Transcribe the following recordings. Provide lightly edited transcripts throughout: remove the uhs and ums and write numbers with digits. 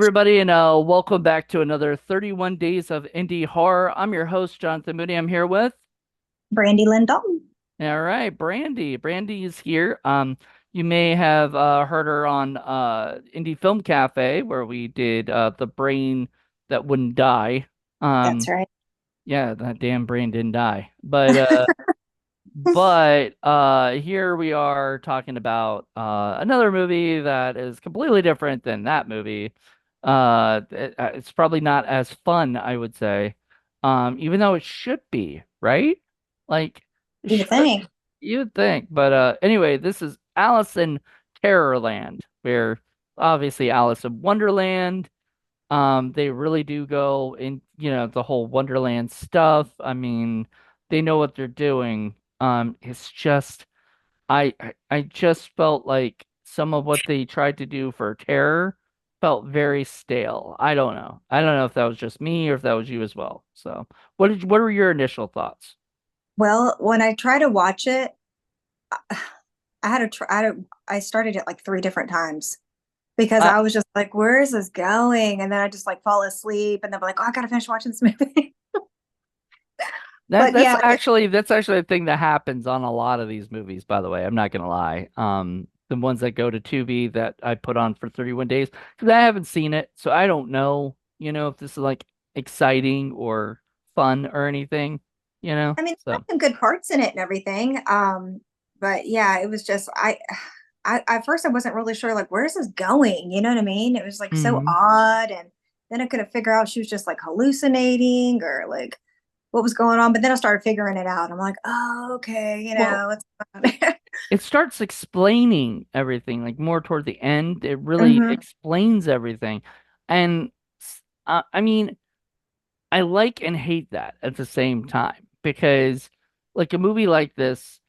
everybody, and welcome back to another 31 Days of Indie Horror. I'm your host, Jonathan Moody. I'm here with, Brandi Lynn Dalton. all right, Brandy. Brandy is here. You may have heard her on Indie Film Cafe, where we did The Brain That Wouldn't Die. That's Um, right. yeah, that damn brain didn't die. But here we are talking about another movie that is completely different than that movie. It's probably not as fun, I would say. Even though it should be, right? Like it You would should, think. you'd think. But anyway, this is Alice in Terrorland, where obviously Alice in Wonderland. They really do go in, the whole Wonderland stuff. I mean, they know what they're doing. It's just I just felt like some of what they tried to do for Terror felt very stale. I don't know. I don't know if that was just me or if that was you as well. So, what were your initial thoughts? Well, when I try to watch it, I had to try. I started it like three different times because Uh, I was just like, "Where is this going?" And then I just like fall asleep, and then be like, "Oh, I gotta finish watching this movie." that But that's yeah, actually that's actually a thing that happens on a lot of these movies, by the way. I'm not gonna lie. The ones that go to Tubi that I put on for 31 days because I haven't seen it, so I don't know, if this is like exciting or fun or anything, I mean, it had So, some good parts in it and everything. But yeah, it was just I at first I wasn't really sure like where's this going? You know what I mean? It was like so hmm. odd, and then I couldn't figure out she was just like hallucinating or like what was going on. But then I started figuring it out. I'm like, oh, okay, Well, what's going on? it starts explaining everything, like more toward the end. It really Hmm. explains everything, and I mean. I like and hate that at the same time because like a movie like this,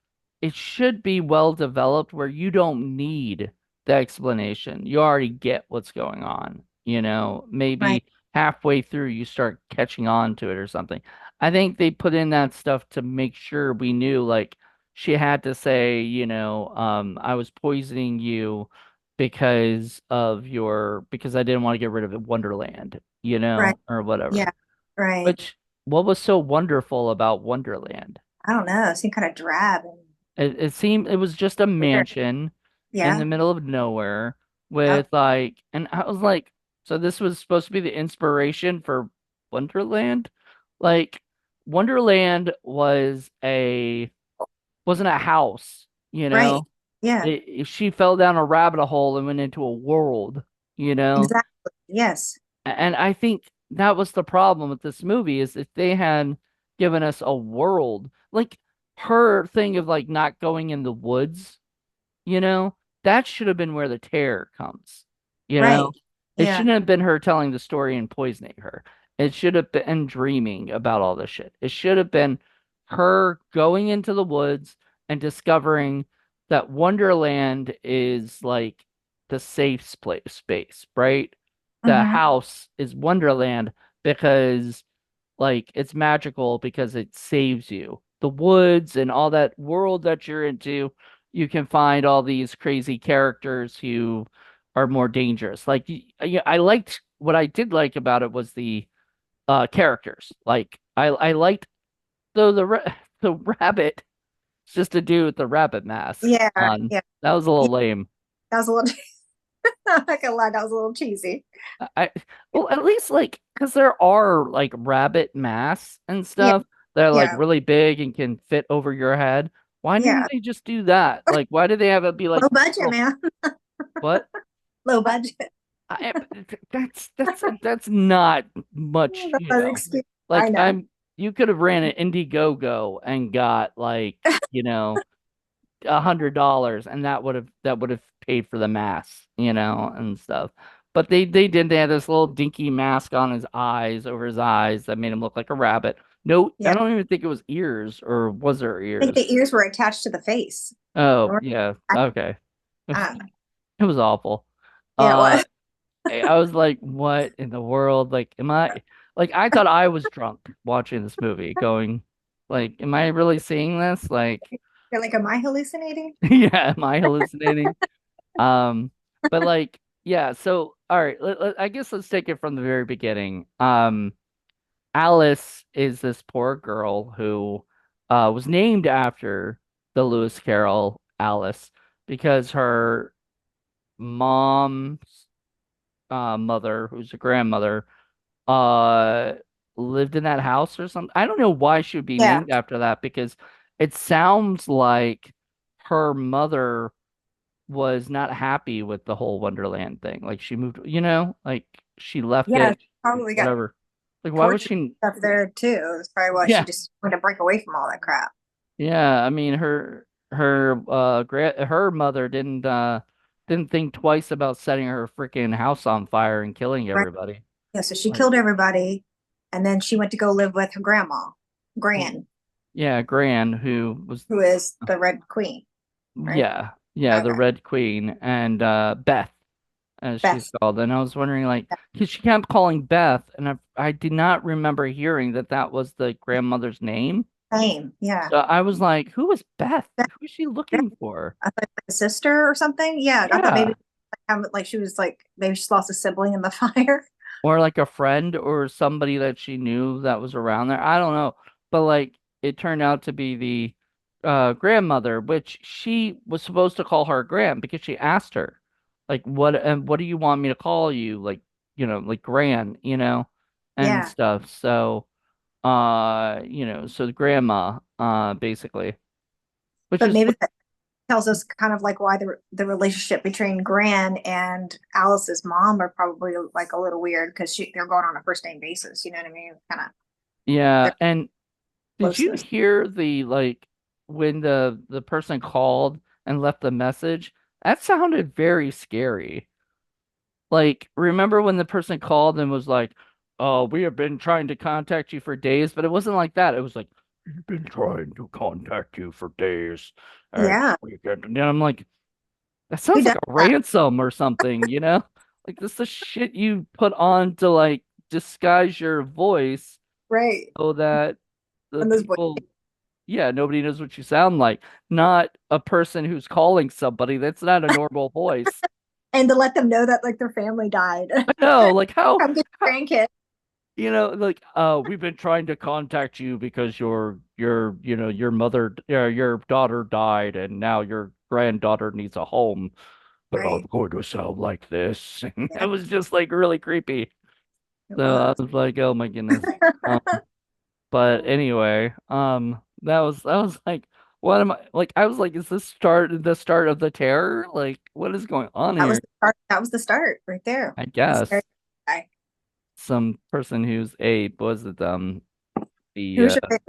it should be well developed where you don't need the explanation. You already get what's going on, Right, maybe halfway through you start catching on to it or something. I think they put in that stuff to make sure we knew like she had to say, I was poisoning you because I didn't want to get rid of Wonderland, right, or yeah, whatever. right. Which, what was so wonderful about Wonderland? I don't know. It seemed kind of drab and It seemed it was just a weird. mansion in the Yeah. middle of nowhere Yep. with like, and I was like, so this was supposed to be the inspiration for Wonderland? Like, Wonderland wasn't a house, you Right. know? Yeah. She fell down a rabbit hole and went into a world, you know? Exactly. Yes. And I think that was the problem with this movie is if they had given us a world, like her thing of like not going in the woods, that should have been where the terror comes, you Right. know? It Yeah. shouldn't have been her telling the story and poisoning her. It should have been dreaming about all this shit. It should have been her going into the woods and discovering that Wonderland is like the safe space, right? The Hmm. house is Wonderland because like it's magical because it saves you. The woods and all that world that you're into, you can find all these crazy characters who are more dangerous. Like I liked what I did like about it was the characters. Like I liked the rabbit, it's just a dude with the rabbit mask Yeah. on. Yeah. That was a Yeah. little lame. That was a little, I'm not gonna lie, that was a little cheesy. I well, at least like because there are like rabbit masks and Yeah. stuff that are like Yeah. really big and can fit over your head. Why didn't Yeah. they just do that? Like, why did they have it be like Low budget, little man. what? Low budget. That's not much, That's an excuse. I Like know. you could have ran an Indiegogo and got like, $100 and that would have paid for the mask, and stuff. But they did. They had this little dinky mask on his eyes over his eyes that made him look like a rabbit. No, I Yeah. don't even think it was ears, or was there I think ears? the ears were attached to the face. Oh, Or- yeah. I, Okay. I don't know. It was awful. Yeah, it Uh was. I was like, what in the world? Like, am I like I thought I was drunk watching this movie, going like, am I really seeing this? Like, You're like, am I hallucinating? yeah, am I hallucinating? Um, but like, yeah. So, all right. I guess let's take it from the very beginning. Alice is this poor girl who was named after the Lewis Carroll Alice because her mom's mother, who's a grandmother, uh lived in that house or something. I don't know why she would be Yeah. named after that because it sounds like her mother was not happy with the whole Wonderland thing. Like she moved, like she left Yeah, it, she probably got whatever. Like why would tortured she? up there too. That's probably why she Yeah. just wanted to break away from all that crap. Yeah, I mean her mother didn't think twice about setting her freaking house on fire and killing Right. everybody. Yeah, so she Like killed everybody and then she went to go live with her grandma, Gran, yeah, Gran, who was who is the Red Queen, right? yeah, the Okay. Red Queen and Beth as she's Beth. called. And I was wondering like because she kept calling Beth and I did not remember hearing that that was the grandmother's name. Same. Yeah. So I was like, who is Beth? Beth, Who is she Beth, looking for? I thought like a sister or something. Yeah. I thought maybe Yeah. like she was like maybe she lost a sibling in the fire. Or like a friend or somebody that she knew that was around there. I don't know. But like it turned out to be the grandmother, which she was supposed to call her Gran because she asked her, like, what do you want me to call you? Like, like Gran, and Yeah. stuff. So so the grandma, basically. Which But is maybe that tells us kind of like why the relationship between Gran and Alice's mom are probably like a little weird because they're going on a first name basis. You know what I mean? Kind of yeah, their and did you closeness. hear the like when the person called and left the message? That sounded very scary. Like, remember when the person called and was like, "Oh, we have been trying to contact you for days," but it wasn't like that. It was like, "We've been trying to contact you for days." Yeah. And I'm like, that Who sounds like does a that? ransom or something? Like this is shit you put on to like disguise your voice Right. so that the And those boys. people yeah, nobody knows what you sound like. Not a person who's calling somebody. That's not a normal voice. And to let them know that like their family died. I know, like Come get how your grandkid. like we've been trying to contact you because your mother your daughter died and now your granddaughter needs a home. But I'm Right. going to sound like this. And Yeah, it was just like really creepy. it So I was. was like, oh my goodness. Um, But anyway, that was like, what am I like? I was like, is this the start of the terror? Like, what is going on That was here? the start. That was the start right there. I The guess scary guy. some person who's a was it the Who's your favorite?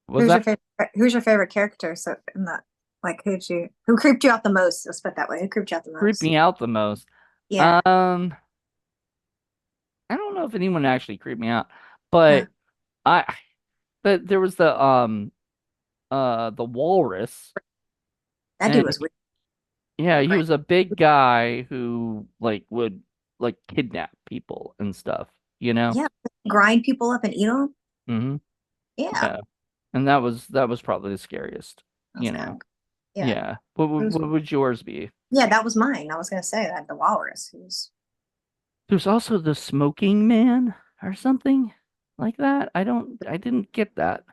was that Who's your favorite character? So in that, like, who creeped you out the most? Let's put it that way. Who creeped you out the creeped most? me out the most? Yeah. Um, I don't know if anyone actually creeped me out, Uh, but I but there was the walrus, that dude and was weird. yeah, he Right. was a big guy who like would like kidnap people and stuff, you know? Yeah. Grind people up and eat them. hmm Yeah. Yeah. And that was probably the scariest, That's you kind know. of yeah. Yeah. What It would was, what would yours be? yeah, that was mine. I was gonna say that the walrus. He was There's also the smoking man or something like that. I didn't get that.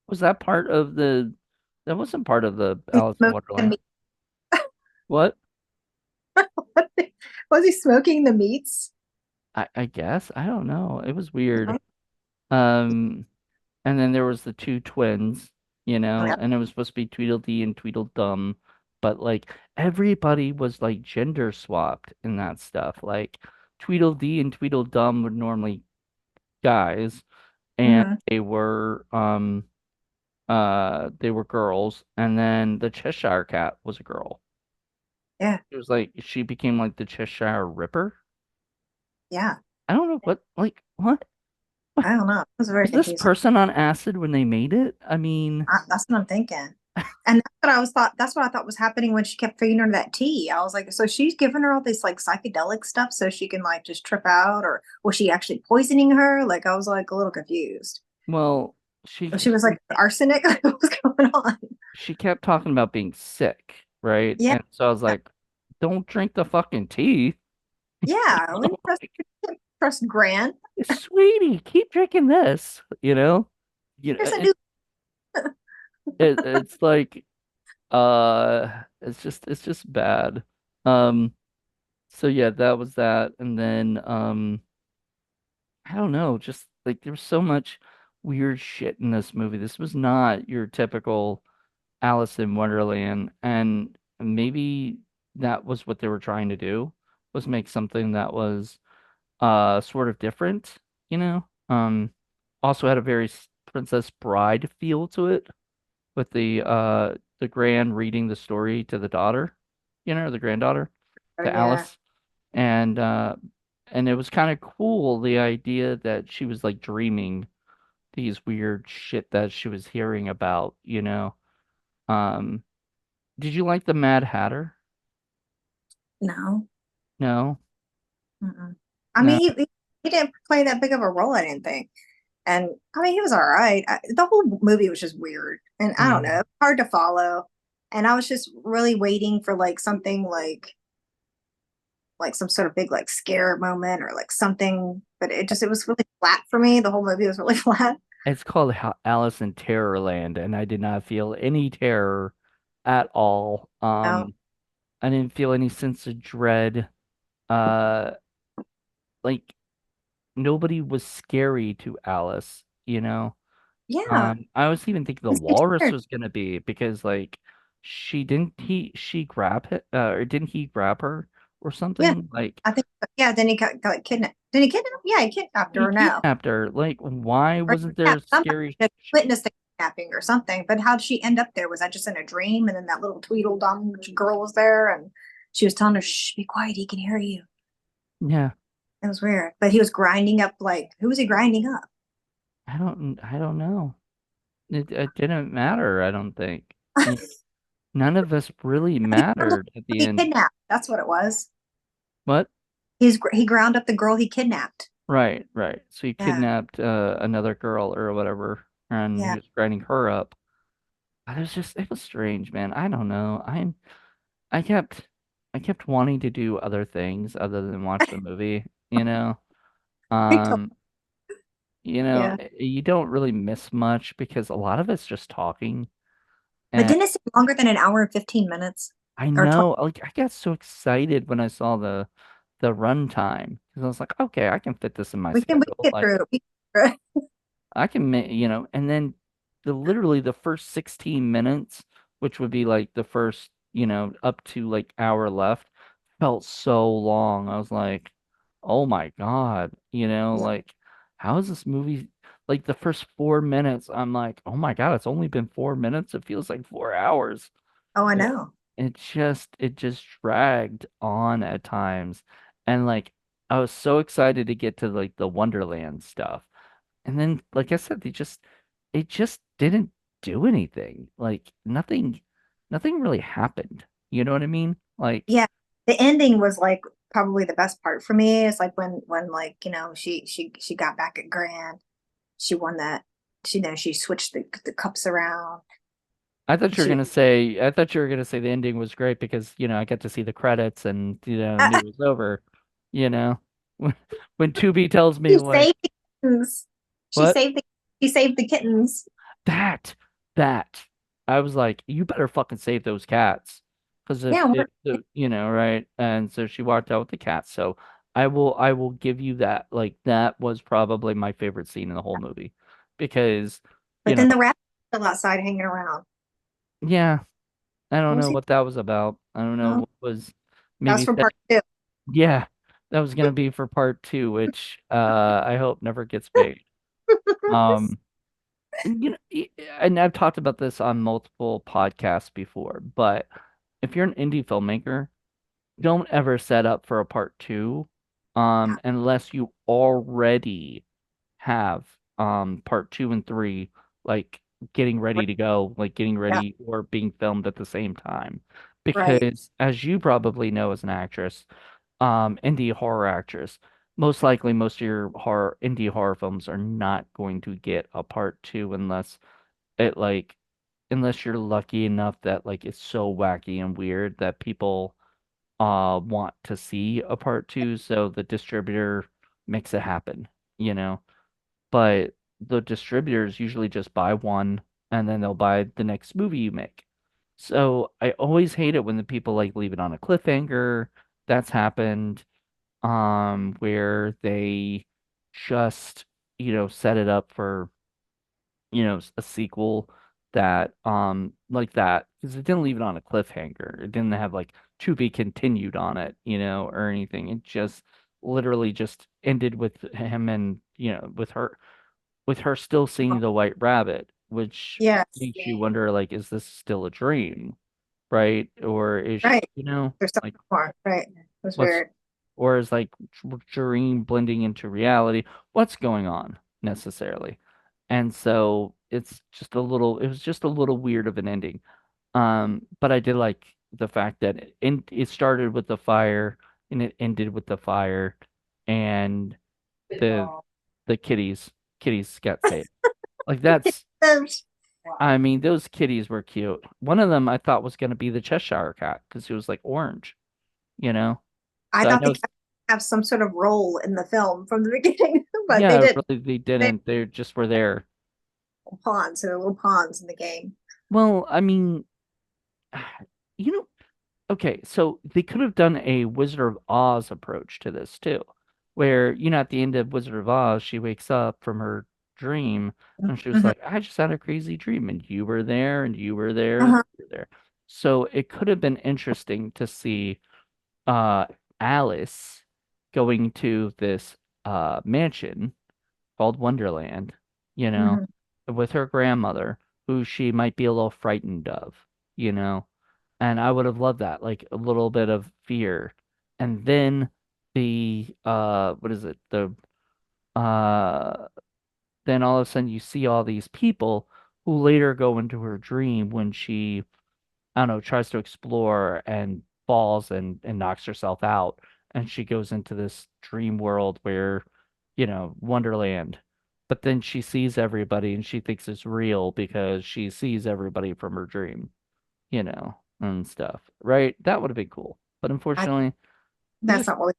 Was that part of that wasn't part of the he Alice in smoking the Wonderland. meat. What? Was he smoking the meats? I guess. I don't know. It was weird. Um And then there was the two twins, Yeah. and it was supposed to be Tweedledee and Tweedledum, but like everybody was like gender swapped in that stuff. Like Tweedledee and Tweedledum were normally guys, and Mhm. they were girls, and then the Cheshire Cat was a girl. Yeah. It was like she became like the Cheshire Ripper. Yeah. I don't know like what? I don't know. It was very Was this confusing. person on acid when they made it? I mean, That's what I'm thinking. And that's what I thought was happening when she kept feeding her that tea. I was like, so she's giving her all this like psychedelic stuff so she can like just trip out, or was she actually poisoning her? Like I was like a little confused. well, she She was like arsenic. What was going on? she kept talking about being sick, right? Yeah. And so I was like, don't drink the fucking tea. Yeah, we trust Grant. Sweetie, keep drinking this, There's a new. it's like it's just bad. Um so yeah, that was that. And then I don't know, just like there was so much weird shit in this movie. This was not your typical Alice in Wonderland, and maybe that was what they were trying to do, was make something that was sort of different, you know? Also had a very Princess Bride feel to it, with the grand reading the story to the daughter, the granddaughter, Oh to yeah, Alice. And it was kind of cool, the idea that she was like dreaming these weird shit that she was hearing about. Um, did you like the Mad Hatter? no. No, Mm-mm. I no. mean, he didn't play that big of a role, I didn't think. And I mean, he was all right. The whole movie was just weird, and I don't Yeah. know, hard to follow. And I was just really waiting for like something like some sort of big like scare moment or like something, but it was really flat for me. The whole movie was really flat. It's called Alice in Terrorland, and I did not feel any terror at all. Oh, I didn't feel any sense of dread. Uh, like nobody was scary to Alice. yeah, I was even thinking the it's walrus weird. was gonna be, because like she grab it, or didn't he grab her or Yeah, something? Like I think yeah. Then he got like, kidnapped. Did he kidnap? Yeah, he kidnapped he her. No, kidnapped her. Like why or wasn't yeah, there somebody scary? just witnessed the kidnapping or something. But how did she end up there? Was that just in a dream? And then that little Tweedledum girl was there, and she was telling her, "Shh, be quiet. He can hear you." Yeah, It was weird. But he was grinding up like who was he grinding up? I don't know. It didn't matter, I don't think. None of us really He ground up mattered at the the girl he end. kidnapped. That's what it was. What? He ground up the girl he kidnapped. Right, right. So he Yeah, kidnapped another girl or whatever, and he yeah. was grinding her up. It was strange, man. I don't know. I kept I kept wanting to do other things other than watch the movie. Um, Yeah. you don't really miss much because a lot of it's just talking. But And didn't it seem longer than an hour and 15 minutes I or 20? know, like I got so excited when I saw the runtime, because I was like, okay, I can fit this in my We can schedule. get Like through it. We can get through it. I can and then literally the first 16 minutes, which would be like the first, up to like hour left, felt so long. I was like, oh my God, Yeah. like how is this movie, like the first 4 minutes, I'm like, oh my God, it's only been 4 minutes. It feels like 4 hours. Oh, I It, know. it just dragged on at times. And like I was so excited to get to like the Wonderland stuff. And then, like I said, it just didn't do anything. Like nothing really happened. You know what I mean? Like Yeah. The ending was like probably the best part for me. It's like when like, she got back at Grand. She won that. She switched the cups around. She I thought you were gonna say the ending was great because, I got to see the credits and, knew it was over. You know, when when Tubi tells me she like, saved the kittens. She what? saved the she saved the kittens. That, that. I was like, you better fucking save those cats. Because Yeah, right? And so she walked out with the cats. So I will give you that. Like, that was probably my favorite scene in the whole movie. Because, you but know, then the rat still outside hanging around. yeah, I don't What was know he? what that was about. I don't know Oh, what was that's maybe from that. part two. Yeah, that was gonna be for part two, which I hope never gets made. Um, And, and I've talked about this on multiple podcasts before, but if you're an indie filmmaker, don't ever set up for a part two, unless you already have part two and three like getting ready to go, like getting Yeah, ready or being filmed at the same time. right. Because as you probably know as an actress, indie horror actress, most likely most of your indie horror films are not going to get a part two it like unless you're lucky enough that like it's so wacky and weird that people want to see a part two, so the distributor makes it happen, you know. But the distributors usually just buy one and then they'll buy the next movie you make. So I always hate it when the people like leave it on a cliffhanger. That's happened, where they just, set it up for, a sequel that, like that, because it didn't leave it on a cliffhanger. It didn't have like to be continued on it, or anything. It just literally just ended with him and, with her still seeing the white rabbit, which Yes. makes you wonder, like, is this still a dream, right? Or is, Right. There's something like, more. Right. It was what's, weird. or is like dream blending into reality? What's going on necessarily? And so it was just a little weird of an ending. But I did like the fact that it started with the fire and it ended with the fire, and the the kitties got saved. Like that's, I mean, those kitties were cute. One of them I thought was going to be the Cheshire cat because he was like orange, you know? I So I thought know, they have some sort of role in the film from the beginning, but they yeah, didn't. really they They didn't. They just were there. were pawns, so they're little pawns in the game. Well, I mean, you know, okay, so they could have done a Wizard of Oz approach to this too, where, at the end of Wizard of Oz, she wakes up from her dream and she was Mhm. like, I just had a crazy dream and you were there and you were there and Uh-huh. you were there. So it could have been interesting to see uh Alice going to this mansion called Wonderland, you know, Mhm. with her grandmother, who she might be a little frightened of, you know. And I would have loved that, like a little bit of fear. And then what is it? Uh then all of a sudden you see all these people who later go into her dream when she, I don't know, tries to explore and falls and knocks herself out. And she goes into this dream world where, Wonderland. But then she sees everybody and she thinks it's real because she sees everybody from her dream, and stuff. Right? That would have been cool. But I, unfortunately, it's that's just not what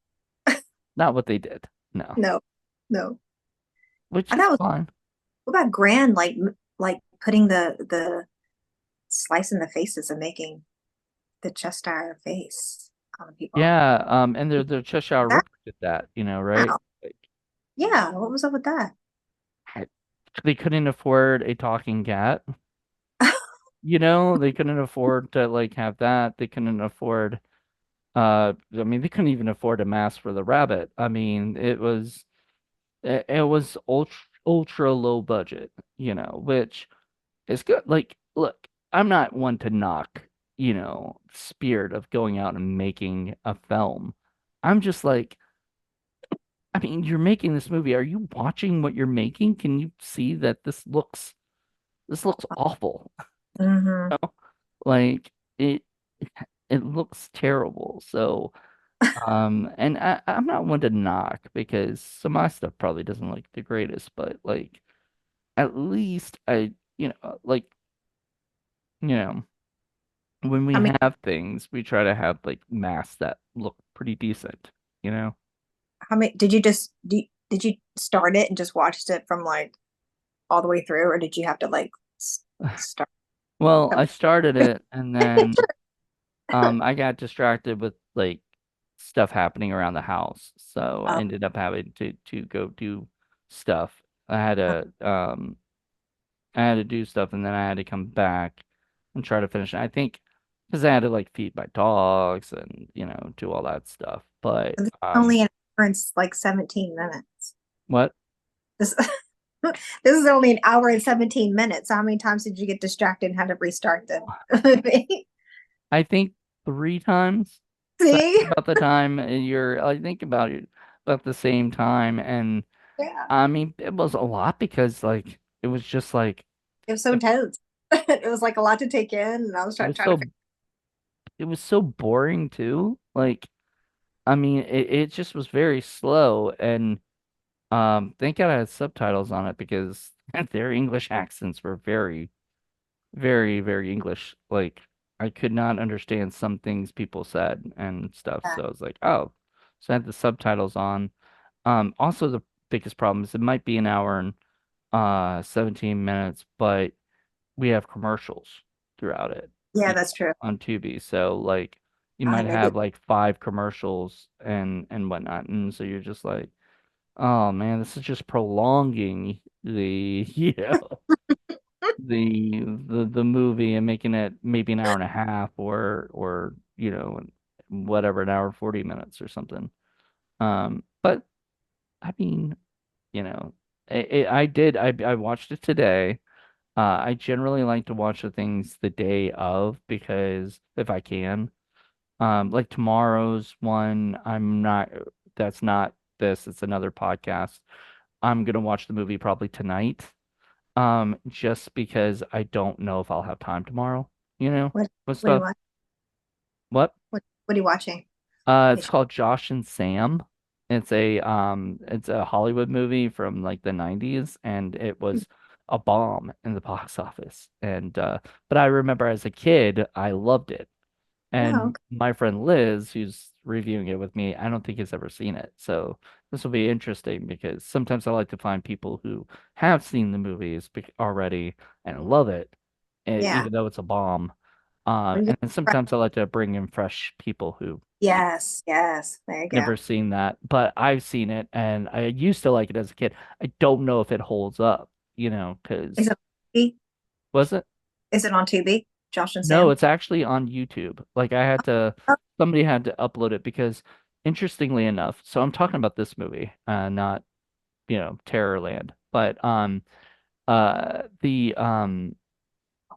not what they did. No. no, no. Which I is thought it was fine. what about Grand like putting the slice in the faces and making the Cheshire face on people. Yeah, and the Cheshire That Ripper did that, right? wow. Like, Yeah, what was up with that? I- they couldn't afford a talking cat. They couldn't afford to like have that. They couldn't afford I mean they couldn't even afford a mask for the rabbit. I mean, it was ultra low budget, which is good. Like, look, I'm not one to knock, spirit of going out and making a film. I'm just like, I mean, you're making this movie. Are you watching what you're making? Can you see that this looks awful? Hmm. Like it looks terrible. So, and I'm not one to knock because some of my stuff probably doesn't look the greatest, but like at least like, you know, when we I mean, have things, we try to have like masks that look pretty decent, you know? how many did you just did you start it and just watched it from like all the way through, or did you have to like start Well, them? I started it and then I got distracted with like stuff happening around the house, so I Oh, ended up having to go do stuff. I had to um I had to do stuff and then I had to come back and try to finish it. I think because I had to like feed my dogs and do all that stuff. But this is only an hour and like 17 minutes. what? This this is only an hour and 17 minutes. So how many times did you get distracted and had to restart the movie? I think 3 times. So See? about the time I think about it about the same time, and Yeah. I mean it was a lot because like it was just like It was so intense. It was like a lot to take in, and I was it trying was trying to so figure. it was so boring too. Like, I mean, it just was very slow, and thank God I had subtitles on it because their English accents were very, very, very English. Like, I could not understand some things people said and stuff. Yeah, So I was like, oh, so I had the subtitles on. Also the biggest problem is it might be an hour and 17 minutes, but we have commercials throughout it, yeah, you that's true. know, on Tubi. So like you might They have did. like five commercials and whatnot, and so you're just like, oh man, this is just prolonging the the movie and making it maybe an hour and a half or whatever, an hour 40 minutes or something. But I mean, you know, I watched it today. I generally like to watch the things the day of because if I can, like tomorrow's one, that's not this, it's another podcast. I'm gonna watch the movie probably tonight, just because I don't know if I'll have time tomorrow, What with what are you stuff. watching? What? What are you watching? It's called Josh and Sam. It's a Hollywood movie from like the 90s, and it was a bomb in the box office. And but I remember as a kid, I loved it. Oh, And okay. my friend Liz, who's reviewing it with me, I don't think has ever seen it. So this will be interesting because sometimes I like to find people who have seen the movies already and love it, Yeah. even though it's a bomb. What are you And then sometimes I like to bring in fresh people who Yes, yes. There you go. never seen that, but I've seen it and I used to like it as a kid. I don't know if it holds up, Is because it on TV? was it? Is it on TV? Josh and No, Sam? it's actually on YouTube. Like Oh, somebody had to upload it because interestingly enough, so I'm talking about this movie, not, Terrorland, but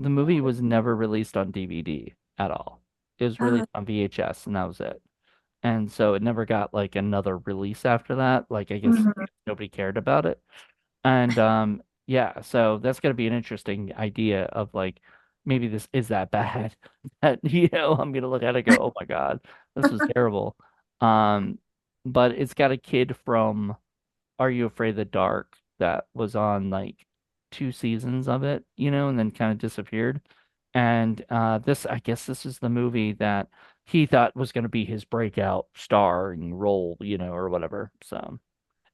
the movie was never released on DVD at all. It was uh, released on VHS and that was it. And so it never got like another release after that. Like I guess mhm. nobody cared about it. And yeah, so that's gonna be an interesting idea of like maybe this is that bad that I'm gonna look at it and go, oh my God, this was terrible. Um, but it's got a kid from Are You Afraid of the Dark that was on like two seasons of it, and then kind of disappeared. And I guess this is the movie that he thought was gonna be his breakout starring role, or whatever. So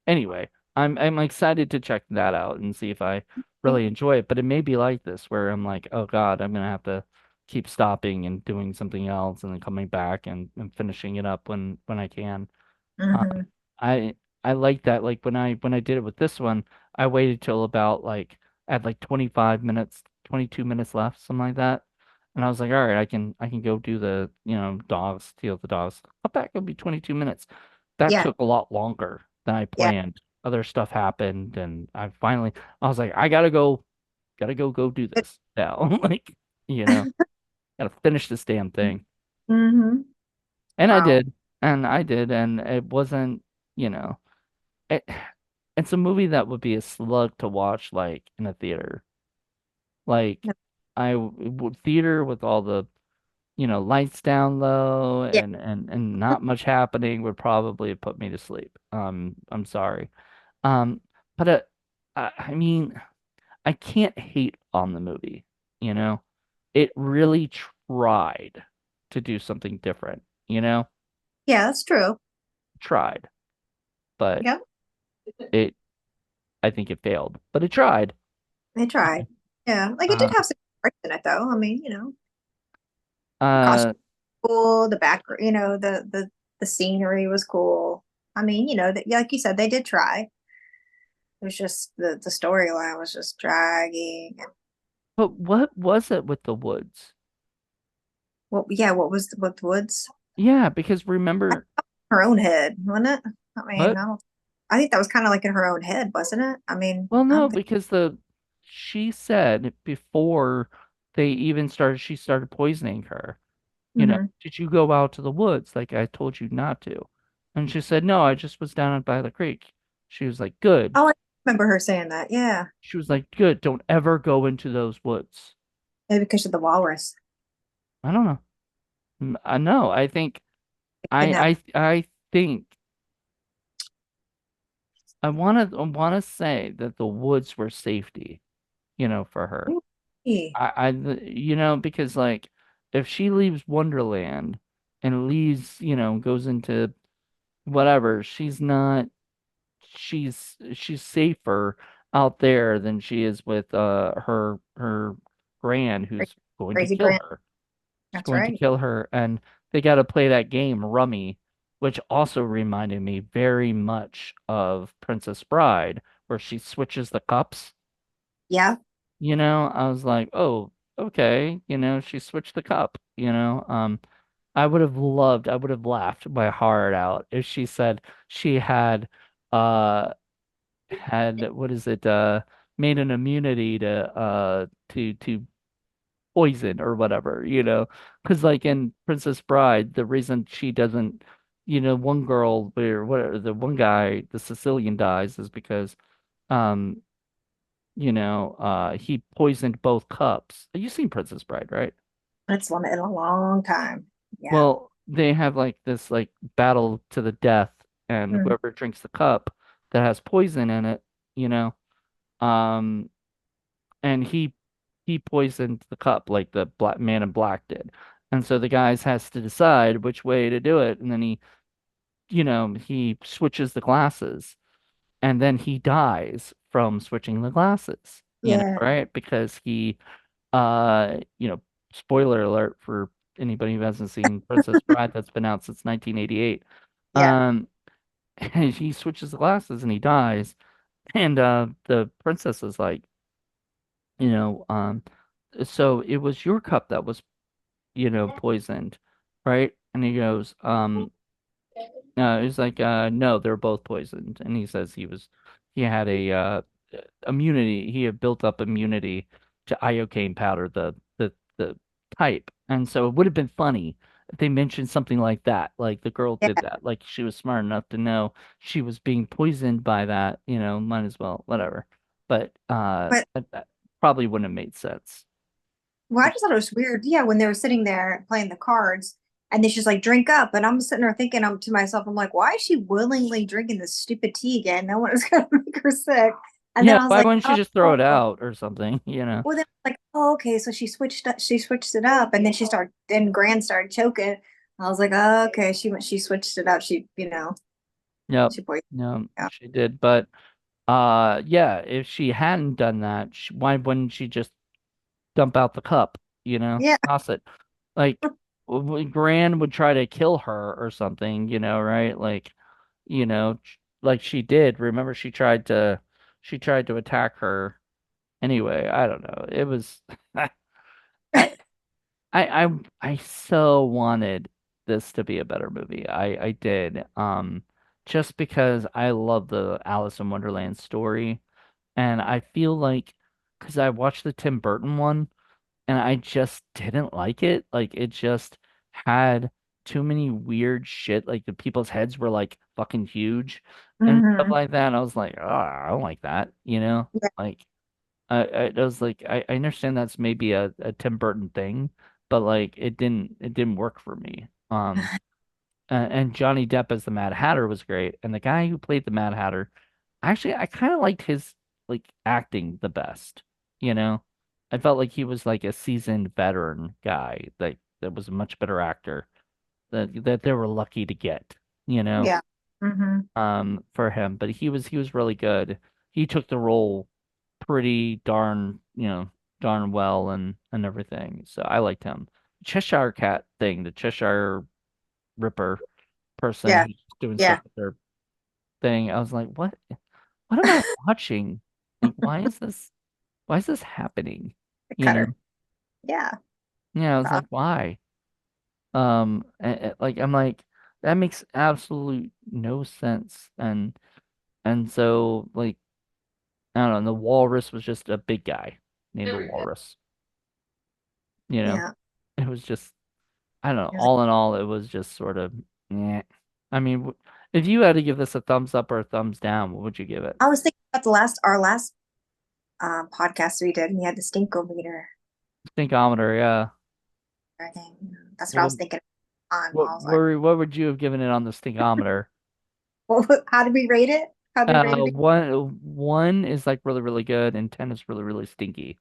anyway, I'm excited to check that out and see if I really enjoy it. But it may be like this where I'm like, oh God, I'm gonna have to keep stopping and doing something else and then coming back and finishing it up when I can. Um, Mhm. I I like that. Like when I did it with this one, I waited till about like I had like 25 minutes, 22 minutes left, something like that. And I was like, all right, I can go do the, dogs, deal with the dogs. Come back, it'll be 22 minutes. That Yeah, took a lot longer than I yeah. planned. Other stuff happened, and I was like, I gotta go do It, this now. Like, you know, gotta finish this damn thing. hmm And I Wow. did, and it wasn't, you know, it, it's a movie that would be a slug to watch, like in a theater. Like, theater with all the, lights down low Yeah, and not much happening would probably put me to sleep. I'm sorry. Um, but I mean, I can't hate on the movie, you know? It really tried to do something different, you know? yeah, that's true. Tried, but Yeah, it I think it failed, but it tried. they tried. Yeah, like it did Uh, have some parts in it though. I mean, the costume uh, was cool, the background, the scenery was cool. I mean, that like you said, they did try. It was just the storyline was just dragging. but what was it with the woods? What was with the woods? Yeah, because remember Her own head, wasn't it? I mean, what? I think that was kind of like in her own head, wasn't it? I mean, Well, I no, don't think. because she said before she started poisoning her. Hmm. Did you go out to the woods like I told you not to? And she said, no, I just was down by the creek. She was like, good. Oh, I remember her saying that. Yeah, She was like, good. Don't ever go into those woods. maybe because of the walrus. I don't know. I know. I think, Kidnapped. I think, I want to say that the woods were safety, for her. Ooh, yeah. Because like, if she leaves Wonderland and leaves, goes into whatever, she's safer out there than she is with her Gran, who's going to Crazy kill Grant. her. She's That's going to right. kill her, and they got to play that game, Rummy, which also reminded me very much of Princess Bride, where she switches the cups. Yeah. I was like, oh, okay, she switched the cup. I would have laughed my heart out if she said she uh had what is it made an immunity to poison or whatever, because like in Princess Bride, the reason she doesn't, one girl or whatever, the one guy, the Sicilian dies is because um he poisoned both cups. You've seen Princess Bride, right? It's in a long time. Yeah. Well, they have like this like battle to the death, and Mhm. whoever drinks the cup that has poison in it, you know, um, and he poisoned the cup like the black man in black did, and so the guys has to decide which way to do it, and then he switches the glasses, and then he dies from switching the glasses, Yeah. right? Because he Uh, you know, spoiler alert for anybody who hasn't seen Princess Bride that's been out since 1988. Yeah. Um, and he switches the glasses and he dies. And the princess is like, you know, um, so it was your cup that was, poisoned, right? And he goes, he's like, no, they're both poisoned. And he says he had a immunity. He had built up immunity to iocane powder, the type. And so it would have been funny if they mentioned something like that, like the girl did Yeah. that, like she was smart enough to know she was being poisoned by that, might as well, whatever. But But that probably wouldn't have made sense. well, I just thought it was weird. Yeah, when they were sitting there playing the cards and then she's like, drink up. And I'm sitting there thinking to myself, I'm like, why is she willingly drinking this stupid tea again? No one is gonna make her sick. And then Yeah, I was why like, wouldn't you just throw it out or something, well then like, oh, okay, so she switched it up and then Gran started choking. I was like, oh, okay, she switched it up. Yep. She poisoned. No, Yeah. she did. But yeah, if she hadn't done that, why wouldn't she just dump out the cup, Yeah. toss it? Like Gran would try to kill her or something, right? Like, like she did. Remember she tried to attack her anyway. I don't know. It was I I so wanted this to be a better movie. I did. Just because I love the Alice in Wonderland story. And I feel like, because I watched the Tim Burton one and I just didn't like it. Like, it just had too many weird shit. Like, the people's heads were like fucking huge and stuff Hmm. like that. And I was like, oh, I don't like that, Yeah. Like, I was like, I understand that's maybe a Tim Burton thing, but like, it didn't work for me. And Johnny Depp as the Mad Hatter was great, and the guy who played the Mad Hatter, actually, I kind of liked his like acting the best. You know, I felt like he was like a seasoned veteran guy, like that was a much better actor that they were lucky to get. You know, Yeah. Hmm. for him, but he was really good. He took the role pretty darn well and everything. So I liked him. Cheshire Cat thing, the Cheshire Ripper person Yeah. who's doing stuff Yeah. with their thing. I was like, what am I watching? Like, why is this happening? The You know? cutter. Yeah. Yeah, I was Uh, like, why? Like I'm like, that makes absolute no sense. And so like I don't know, the walrus was just a big guy named a walrus. You know, yeah. it was just I don't know. It was- All in all, it was just sort of, eh. I mean, if you had to give this a thumbs up or a thumbs down, what would you give it? I was thinking about our last podcast we did, and we had the stinkometer. Stinkometer, yeah. I think that's what I What was thinking. I was like, what would you have given it on the stinkometer? how did we rate it? How did we rate it? One is like really, really good, and 10 is really, really stinky.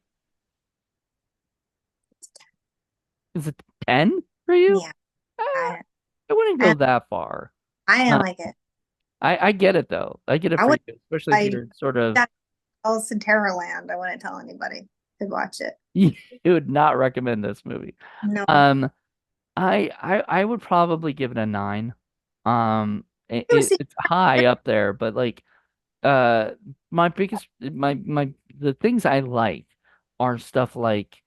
Is it 10 for you? Yeah, Eh, I I wouldn't go I, that far. I Uh, didn't like it. I get it though. I get it I for would you, especially if I you're sort of that else in Terrorland. I wouldn't tell anybody to watch it. you would not recommend this movie. No, Um, I would probably give it a 9. it was It's high up there, but like uh my biggest my the things I like are stuff like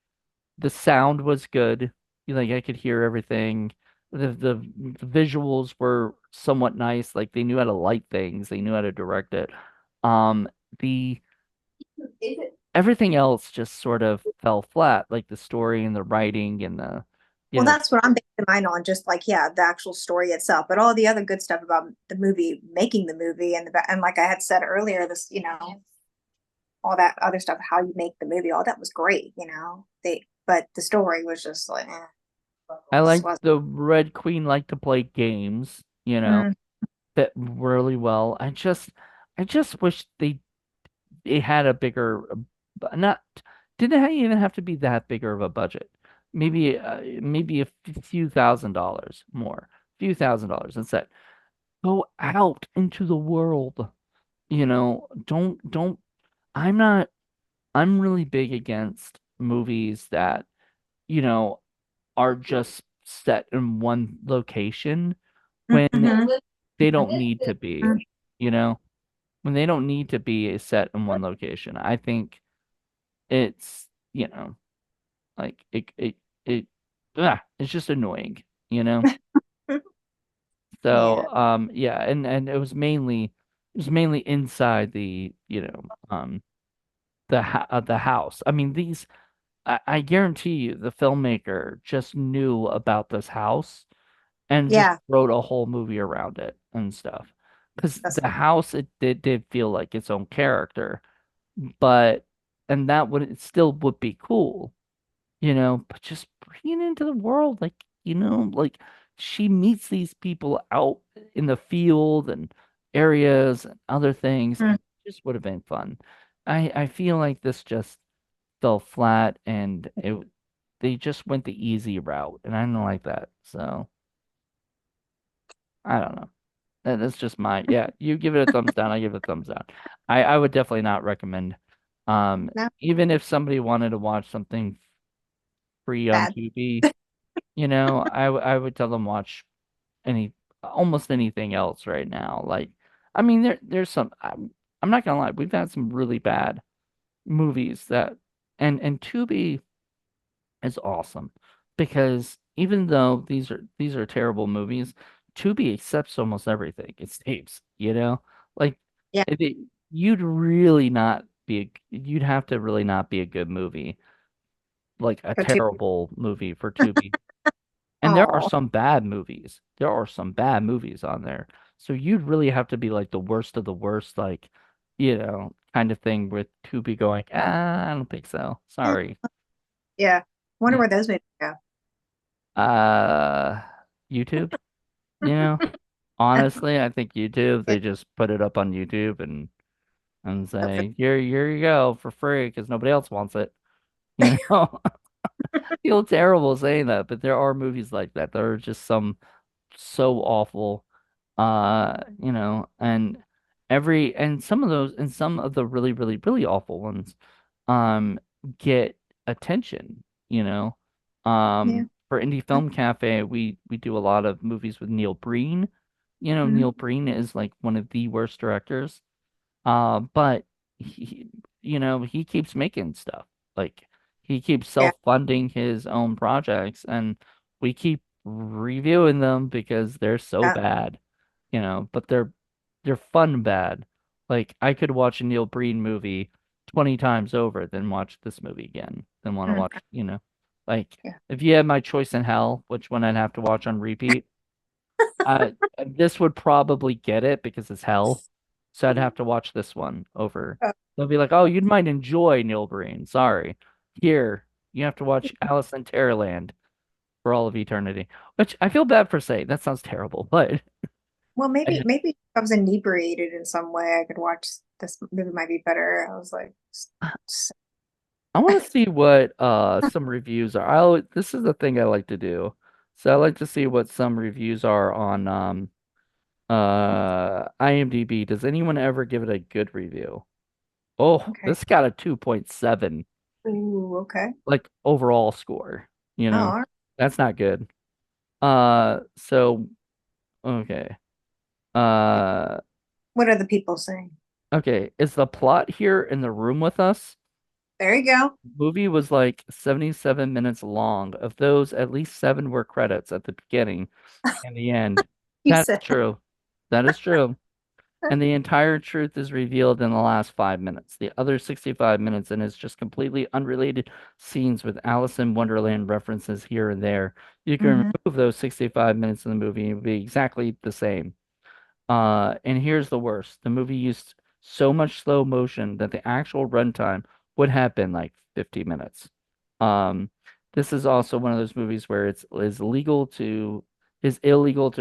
the sound was good. Like I could hear everything. The visuals were somewhat nice. Like they knew how to light things. They knew how to direct it. The everything else just sort of fell flat, like the story and the writing and the, you well, know, that's what I'm basing mine on. Just like yeah, the actual story itself, but all the other good stuff about the movie, making the movie, and like I had said earlier, this all that other stuff, how you make the movie, all that was great. But the story was just like, I just like wasn't. the Red Queen liked to play games, Mm, fit really well. I just wish they had a bigger, not didn't even have to be that bigger of a budget. Maybe a few $1,000s more, few $1,000s instead. Go out into the world. Don't. I'm not. I'm really big against movies that, you know, are just set in one location when mhm. they don't need to be, you know, when they don't need to be set in one location. I think it's, like it it's just annoying, you know? So, Yeah, yeah, and it was mainly inside the, the house. I mean, I guarantee you the filmmaker just knew about this house and just yeah, wrote a whole movie around it and stuff. Because that's the house, it did feel like its own character, but and that would it still would be cool, but just bring it into the world, like, like she meets these people out in the field and areas and other things, mm, and it just would have been fun. I feel like this just fell flat and they just went the easy route, and I don't like that. So I don't know. That's just my yeah. You give it a thumbs down, I give it a thumbs down. I would definitely not recommend. no Even if somebody wanted to watch something free on bad. TV, I would tell them watch any almost anything else right now. Like, I mean, there's some. I'm not gonna lie, we've had some really bad movies that, and Tubi is awesome because even though these are terrible movies, Tubi accepts almost everything it saves, Like Yeah, you'd really not you'd have to really not be a good movie, like a go to. terrible movie for Tubi. And there are Oh, some bad movies. There are some bad movies on there. So you'd really have to be like the worst of the worst, like, kind of thing with Tubi going, I don't think so. Sorry. yeah. Wonder Yeah. where those movies go. Uh, YouTube, you know? Honestly, I think YouTube, Yeah. they just put it up on YouTube and say, here you go for free because nobody else wants it. You know? I feel terrible saying that, but there are movies like that. There are just some so awful. And some of those and some of the really, really, really awful ones get attention, you know. Yeah. For Indie Film Cafe, we do a lot of movies with Neil Breen. Mhm. Neil Breen is like one of the worst directors. But he, he keeps making stuff. Like he keeps Yeah. self-funding his own projects, and we keep reviewing them because they're so Yeah. bad, but they're fun bad. Like I could watch a Neil Breen movie 20 times over than watch this movie again, than want to Mm, watch, like yeah. if you had my choice in hell, which one I'd have to watch on repeat, this would probably get it because it's hell. So I'd have to watch this one over. Oh, They'll be like, "Oh, you might enjoy Neil Breen. Sorry. Here, you have to watch Alice in Terrorland for all of eternity." Which I feel bad for saying. That sounds terrible, but well, maybe I, maybe if I was inebriated in some way, I could watch this movie. Might be better. I was like, I want to see what some reviews are. This is the thing I like to do. So I like to see what some reviews are on IMDb. Does anyone ever give it a good review? Oh, Okay. this got a 2.7 Ooh, okay. like overall score, you Oh, know. all right. That's not good. So okay. Uh What are the people saying? okay, is the plot here in the room with us? There you go. Movie was like 77 minutes long. Of those, at least seven were credits at the beginning and the end. You That said, is true. That is true. And the entire truth is revealed in the last 5 minutes. The other 65 minutes and is just completely unrelated scenes with Alice in Wonderland references here and there. You can hmm remove those 65 minutes in the movie and it would be exactly the same. And here's the worst. The movie used so much slow motion that the actual runtime would have been like 50 minutes. Um, this is also one of those movies where is illegal to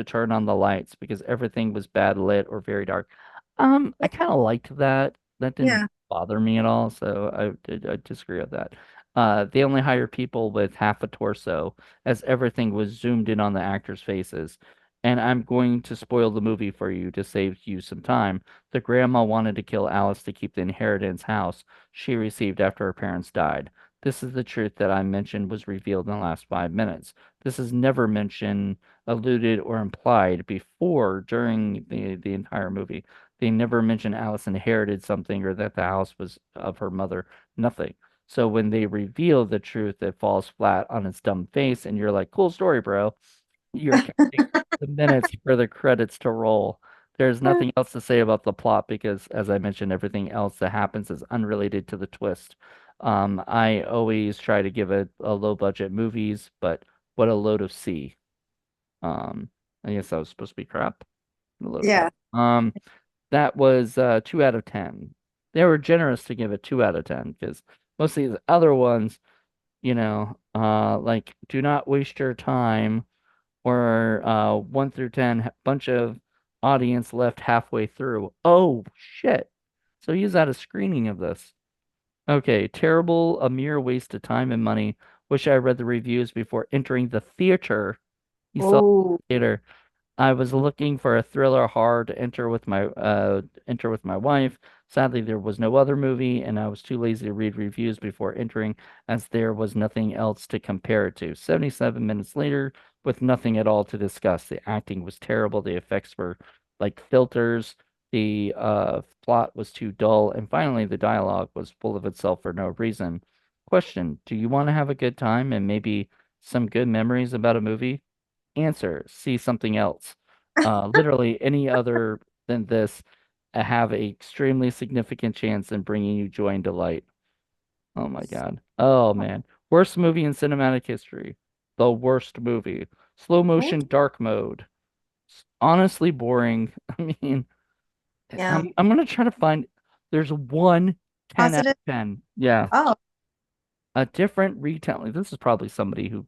turn on the lights because everything was bad lit or very dark. I kind of liked that. That didn't Yeah. bother me at all, so I disagree with that. They only hire people with half a torso, as everything was zoomed in on the actors' faces. And I'm going to spoil the movie for you to save you some time. The grandma wanted to kill Alice to keep the inheritance house she received after her parents died. This is the truth that I mentioned was revealed in the last 5 minutes. This is never mentioned, alluded, or implied before during the entire movie. They never mention Alice inherited something or that the house was of her mother. Nothing. So when they reveal the truth, it falls flat on its dumb face, and you're like, cool story, bro. You're counting the minutes for the credits to roll. There's nothing else to say about the plot because, as I mentioned, everything else that happens is unrelated to the twist. I always try to give a low budget movies, but what a load of C. Um, I guess that was supposed to be crap. A load of Yeah. crap. That was 2 out of 10. They were generous to give it 2 out of 10 because most of these other ones, like do not waste your time or 1 through 10, bunch of audience left halfway through. Oh shit! So he's at a screening of this. Okay, terrible, a mere waste of time and money. Wish I read the reviews before entering the theater. He saw Oh, the theater. I was looking for a thriller horror to enter with my wife. Sadly, there was no other movie, and I was too lazy to read reviews before entering, as there was nothing else to compare it to. 77 minutes later, with nothing at all to discuss. The acting was terrible. The effects were like filters. The plot was too dull, and finally, the dialogue was full of itself for no reason. Question: do you want to have a good time and maybe some good memories about a movie? Answer, see something else. Literally any other than this have a extremely significant chance in bringing you joy and delight. Oh my God. Oh man. Worst movie in cinematic history. The worst movie. Slow oh, motion dark mode. Honestly boring. I mean, yeah. I'm gonna try to find there's one 10 out Positive. of 10. Yeah. Oh, A different retelling. This is probably somebody who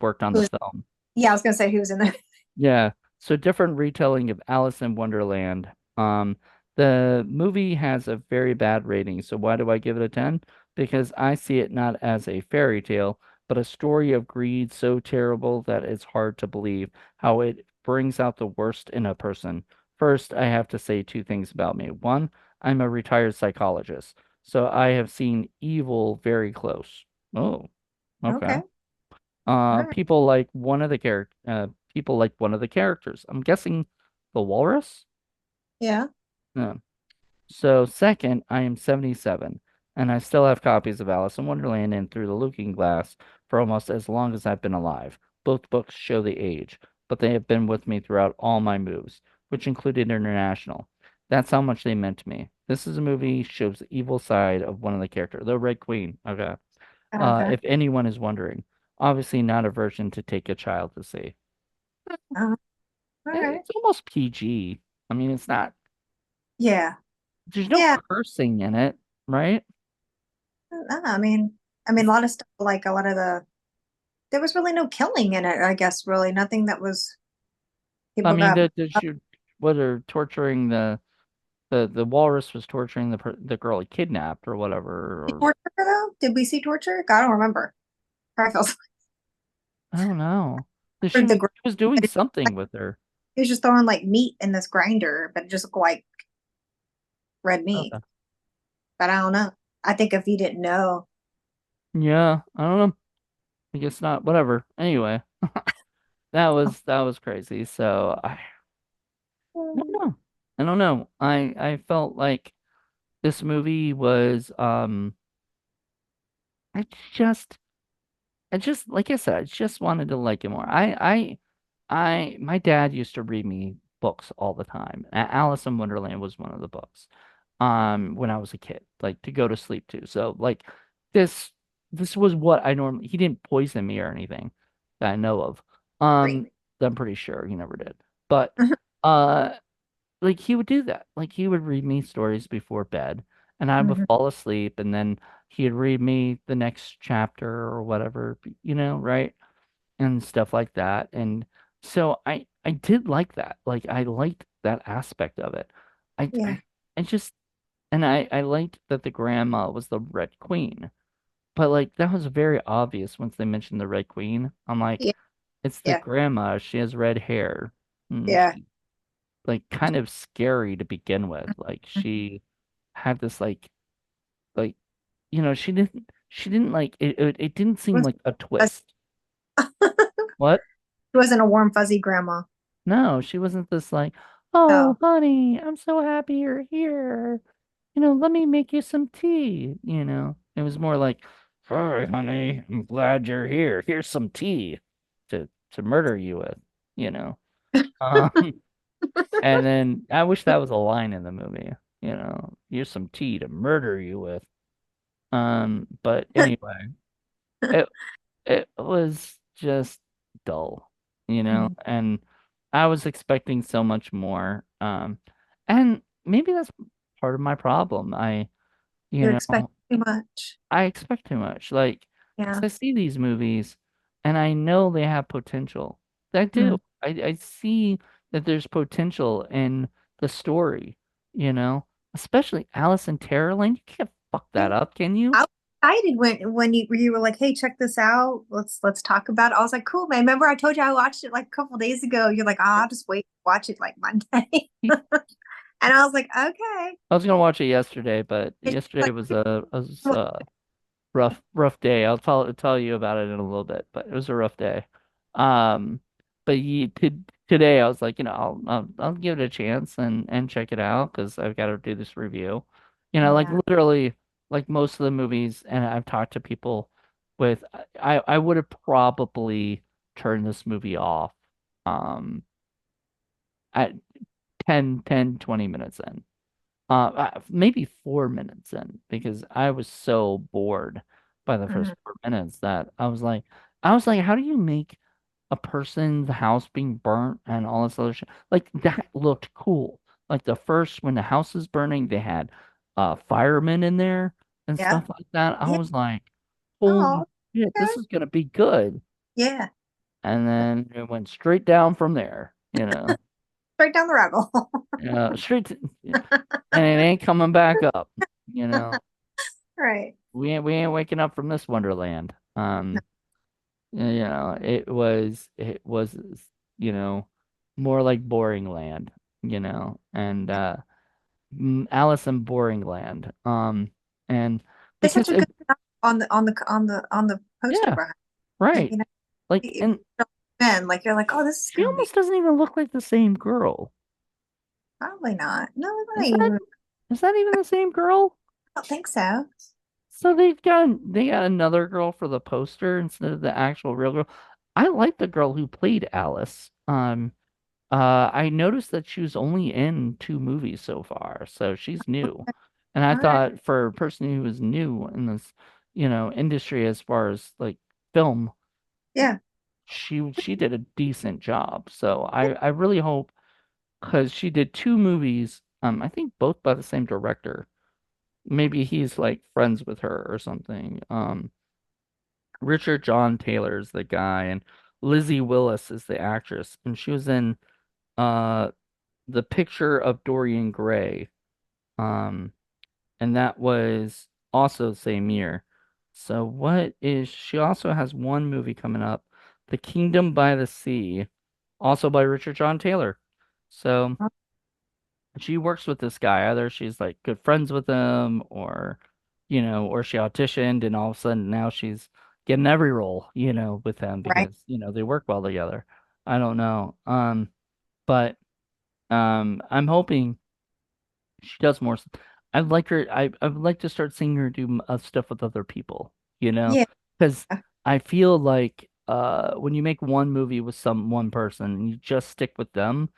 worked on the who's, film. yeah, I was gonna say who was in there. Yeah, so different retelling of Alice in Wonderland. Um, the movie has a very bad rating, so why do I give it a 10? Because I see it not as a fairy tale, but a story of greed so terrible that it's hard to believe how it brings out the worst in a person. First, I have to say two things about me. One, I'm a retired psychologist, so I have seen evil very close. Oh, okay. Okay. All right. People like one of the characters. I'm guessing the walrus? Yeah. No. So second, I am 77, and I still have copies of Alice in Wonderland and Through the Looking Glass for almost as long as I've been alive. Both books show the age, but they have been with me throughout all my moves, which included international. That's how much they meant to me. This is a movie shows the evil side of one of the characters, the Red Queen. Okay. Okay. If anyone is wondering. Obviously not a version to take a child to see. Uh, all right. It's almost PG. I mean, it's not, Yeah. there's no Yeah. cursing in it, right? I mean, a lot of stuff, like a lot of there was really no killing in it, I guess, really. Nothing that was, I people mean, got, whether torturing the walrus was torturing the girl he kidnapped or whatever, he or tortured her Did we see torture? I don't remember. I felt I don't know. like the She was doing like something with her. he was just throwing like meat in this grinder, but it just looked like red meat. Okay. But I don't know. I think if you didn't know, Yeah, I don't know. I guess not. Whatever. Anyway, that was crazy. So I don't know. I don't know. I felt like this movie was I just I just like I said, I just wanted to like it more. My dad used to read me books all the time. Alice in Wonderland was one of the books. When I was a kid, like to go to sleep to. So like this this was what I normally he didn't poison me or anything that I know of. great. I'm pretty sure he never did. But uh like he would do that. Like he would read me stories before bed and I would Mhm. fall asleep and then he'd read me the next chapter or whatever, right? And stuff like that. And so I did like that. Like I liked that aspect of it. I Yeah, I, I just and I liked that the grandma was the Red Queen. But like that was very obvious once they mentioned the Red Queen. I'm like, yeah, it's the yeah, grandma. She has red hair. And yeah. she like kind of scary to begin with. Like Mhm. she had this like she didn't like it didn't seem Was like a fuzzy- twist. What? She wasn't a warm, fuzzy grandma. No, she wasn't this like, So oh honey, I'm so happy you're here. Let me make you some tea. It was more like, hi honey, I'm glad you're here. Here's some tea to murder you with, you know. Um And then I wish that was a line in the movie, here's some tea to murder you with. But anyway, it it was just dull, Mhm. and I was expecting so much more. And maybe that's part of my problem. You You expect know, too much. I expect too much. Like, because Yeah. I see these movies and I know they have potential. I do. Mm. I see that there's potential in the story, you know, especially Alice in Terrorland. You can't fuck Yeah. that up, can you? I was excited when you were like, "Hey, check this out. Let's talk about it." I was like, "Cool, man." Remember I told you I watched it like a couple days ago. You're like, "Ah, I'll just wait, watch it like Monday." And I was like, "Okay." I was gonna watch it yesterday, but It's yesterday like, was a rough day. I'll tell you about it in a little bit, but it was a rough day. Um, but today I was like, I'll give it a chance and check it out because I've got to do this review. Like yeah. literally, like most of the movies, and I've talked to people with, I would have probably turned this movie off, at 20 minutes in. Maybe 4 minutes in because I was so bored by the first Mhm. 4 minutes that I was like, how do you make a person's house being burnt and all this other shit? Like that looked cool. Like the first when the house is burning, they had firemen in there and Yeah. stuff like that. I Yeah. was like, Oh, holy shit, okay. this is gonna be good. Yeah. And then it went straight down from there. Straight down the rabbit hole. Straight to, and it ain't coming back up. You know, Right. we ain't waking up from this wonderland. It was you know more like boring land. And Alice in Boring Land. And It's such because a good stuff on the poster yeah, behind. right. You know, Like, it, and then like you're like, oh, this is she gonna be almost doesn't even look like the same girl. probably not. No, Is not that even. is that even the same girl? I don't think so. So they got another girl for the poster instead of the actual real girl. I like the girl who played Alice. I noticed that she was only in 2 movies so far, so she's new. And I All right. thought for a person who is new in this, industry as far as like film, Yeah. she did a decent job. So I really hope because she did 2 movies, I think both by the same director. Maybe he's like friends with her or something. Richard John Taylor is the guy, and Lizzie Willis is the actress, and she was in uh The Picture of Dorian Gray, um, and that was also the same year. So what is she also has one movie coming up, The Kingdom by the Sea, also by Richard John Taylor. So she works with this guy. Either she's like good friends with him or or she auditioned and all of a sudden now she's getting every role, with him Right? because, they work well together. I don't know. But I'm hoping she does more. I'd like her. I would like to start seeing her do stuff with other people. Yeah. Because I feel like when you make one movie with one person and you just stick with them,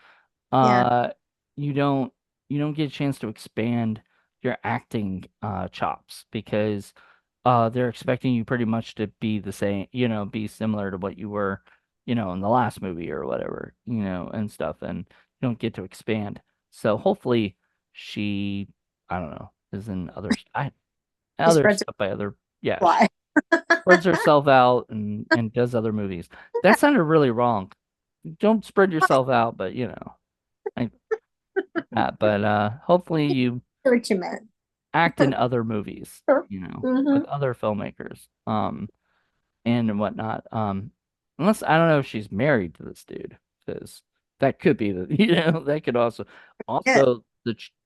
Yeah. uh, you don't get a chance to expand your acting chops because they're expecting you pretty much to be the same, be similar to what you were, in the last movie or whatever, and stuff, and you don't get to expand. So hopefully she, I don't know, is in She other spreads her stuff by other, yeah, she fly. spreads herself out and does other movies. That sounded really wrong. Don't spread yourself out, but I, but hopefully you What you meant. act in other movies, with Hmm. other filmmakers, and whatnot. Unless I don't know if she's married to this dude, because that could be the, that could Yeah. also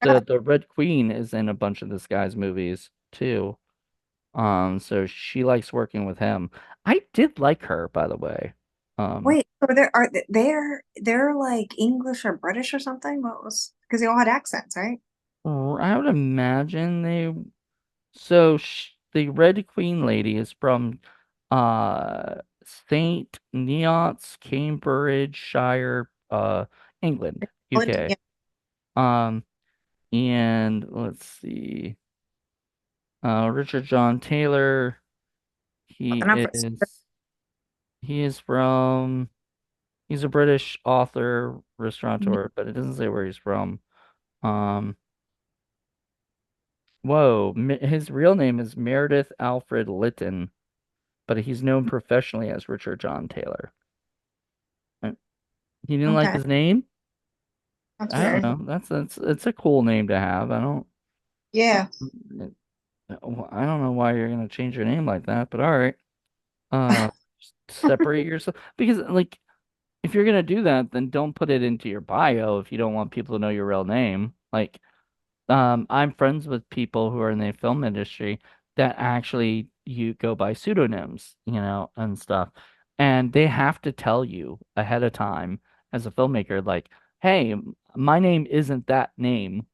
God. the Red Queen is in a bunch of this guy's movies too. So she likes working with him. I did like her, by the way. Um, Wait, so they're like English or British or something? What was because they all had accents, right? I would imagine they. So the Red Queen lady is from Saint Neots, Cambridgeshire, England, Yeah. UK. Um, and let's see, Richard John Taylor. He And I'm is he is from he's a British author, restaurateur, but it doesn't say where he's from. Um, whoa, his real name is Meredith Alfred Litton, but he's known professionally as Richard John Taylor. He didn't like okay. his name? That's I don't weird. know. That's it's a cool name to have. Yeah. I don't know why you're gonna change your name like that, but all right. Uh, separate yourself because like if you're gonna do that, then don't put it into your bio if you don't want people to know your real name. Like I'm friends with people who are in the film industry that actually you go by pseudonyms, and stuff. And they have to tell you ahead of time as a filmmaker, like, hey, my name isn't that name,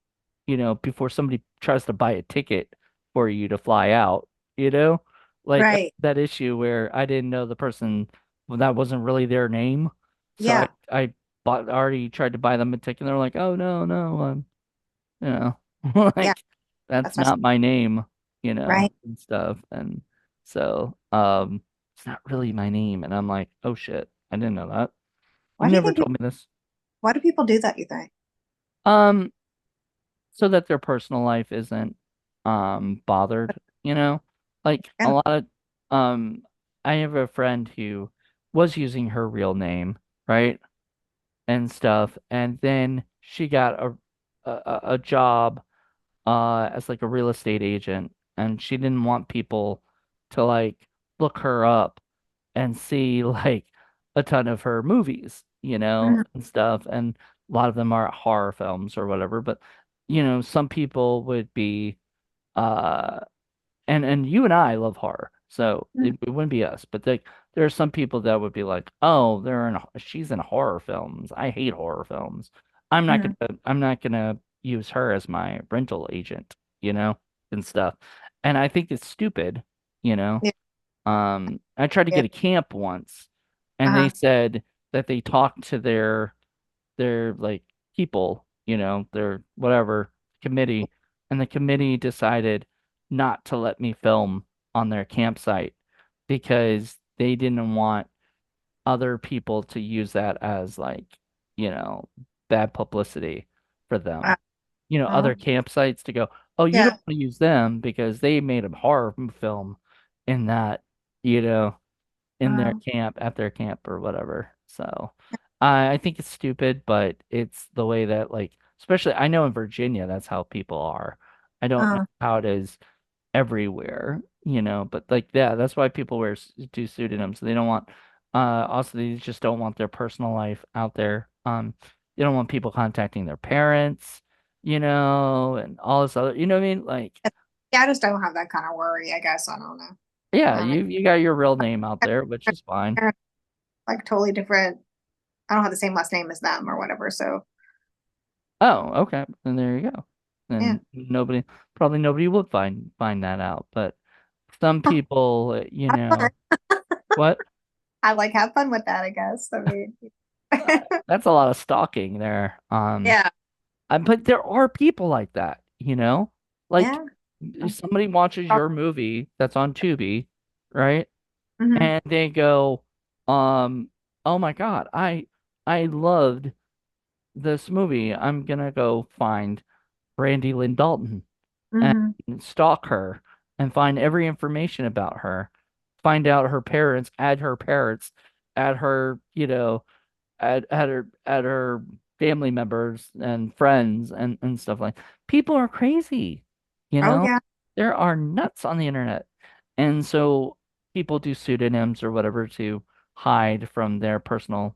before somebody tries to buy a ticket for you to fly out, you know? Like Right. that issue where I didn't know the person, well, that wasn't really their name. So Yeah. I already tried to buy them a ticket and they're like, oh no, no, you know, Yeah. like that's That's messed not my name, right. and stuff. And so, it's not really my name. And I'm like, oh shit, I didn't know that. Why You've do you never think told me this. why do people do that, you think? Um, so that their personal life isn't, bothered, like a And lot of, um, I have a friend who was using her real name, right? And stuff. And then she got a job as like a real estate agent, and she didn't want people to like look her up and see like a ton of her movies, Mhm. and stuff. And a lot of them are horror films or whatever, but some people would be uh and you and I love horror, so it wouldn't be us. But there are some people that would be like, "Oh, she's in horror films. I hate horror films. Mhm. I'm not gonna use her as my rental agent, and stuff." And I think it's stupid, you know. Yeah. I tried to Yeah. get a camp once, and they Uh-huh. said that they talked to their like people, their whatever committee, and the committee decided not to let me film on their campsite because they didn't want other people to use that as like, you know, bad publicity for Uh, them. uh, Other campsites to go, oh, you don't yeah. want to use them because they made a horror film in that, you know, in their Uh, camp at their camp or whatever. So I think it's stupid, but it's the way that like especially I know in Virginia that's how people are. I don't know uh, how it is everywhere, but like, yeah, that's why people do pseudonyms. They don't want, also they just don't want their personal life out there. They don't want people contacting their parents, and all this other, you know what I mean? Like, Yeah, I just don't have that kind of worry, I guess. I don't know. yeah, Um, you got your real name out there, which is fine. like totally different. I don't have the same last name as them or whatever. So Oh, okay. Then there you go. yeah, Then probably nobody would find that out, but some people, have fun. what? I like have fun with that, I guess. I mean, That's a lot of stalking there. yeah, But there are people like that, like yeah. if somebody watches your movie that's on Tubi, right? Mm-hmm. And they go, oh my God, I loved this movie. I'm gonna go find Brandi Lynn Dalton and Mm-hmm. stalk her and find every information about her, find out her parents, add her, at her family members and friends and stuff like. People are crazy, you Oh know? yeah. There are nuts on the internet. And so people do pseudonyms or whatever to hide from their personal,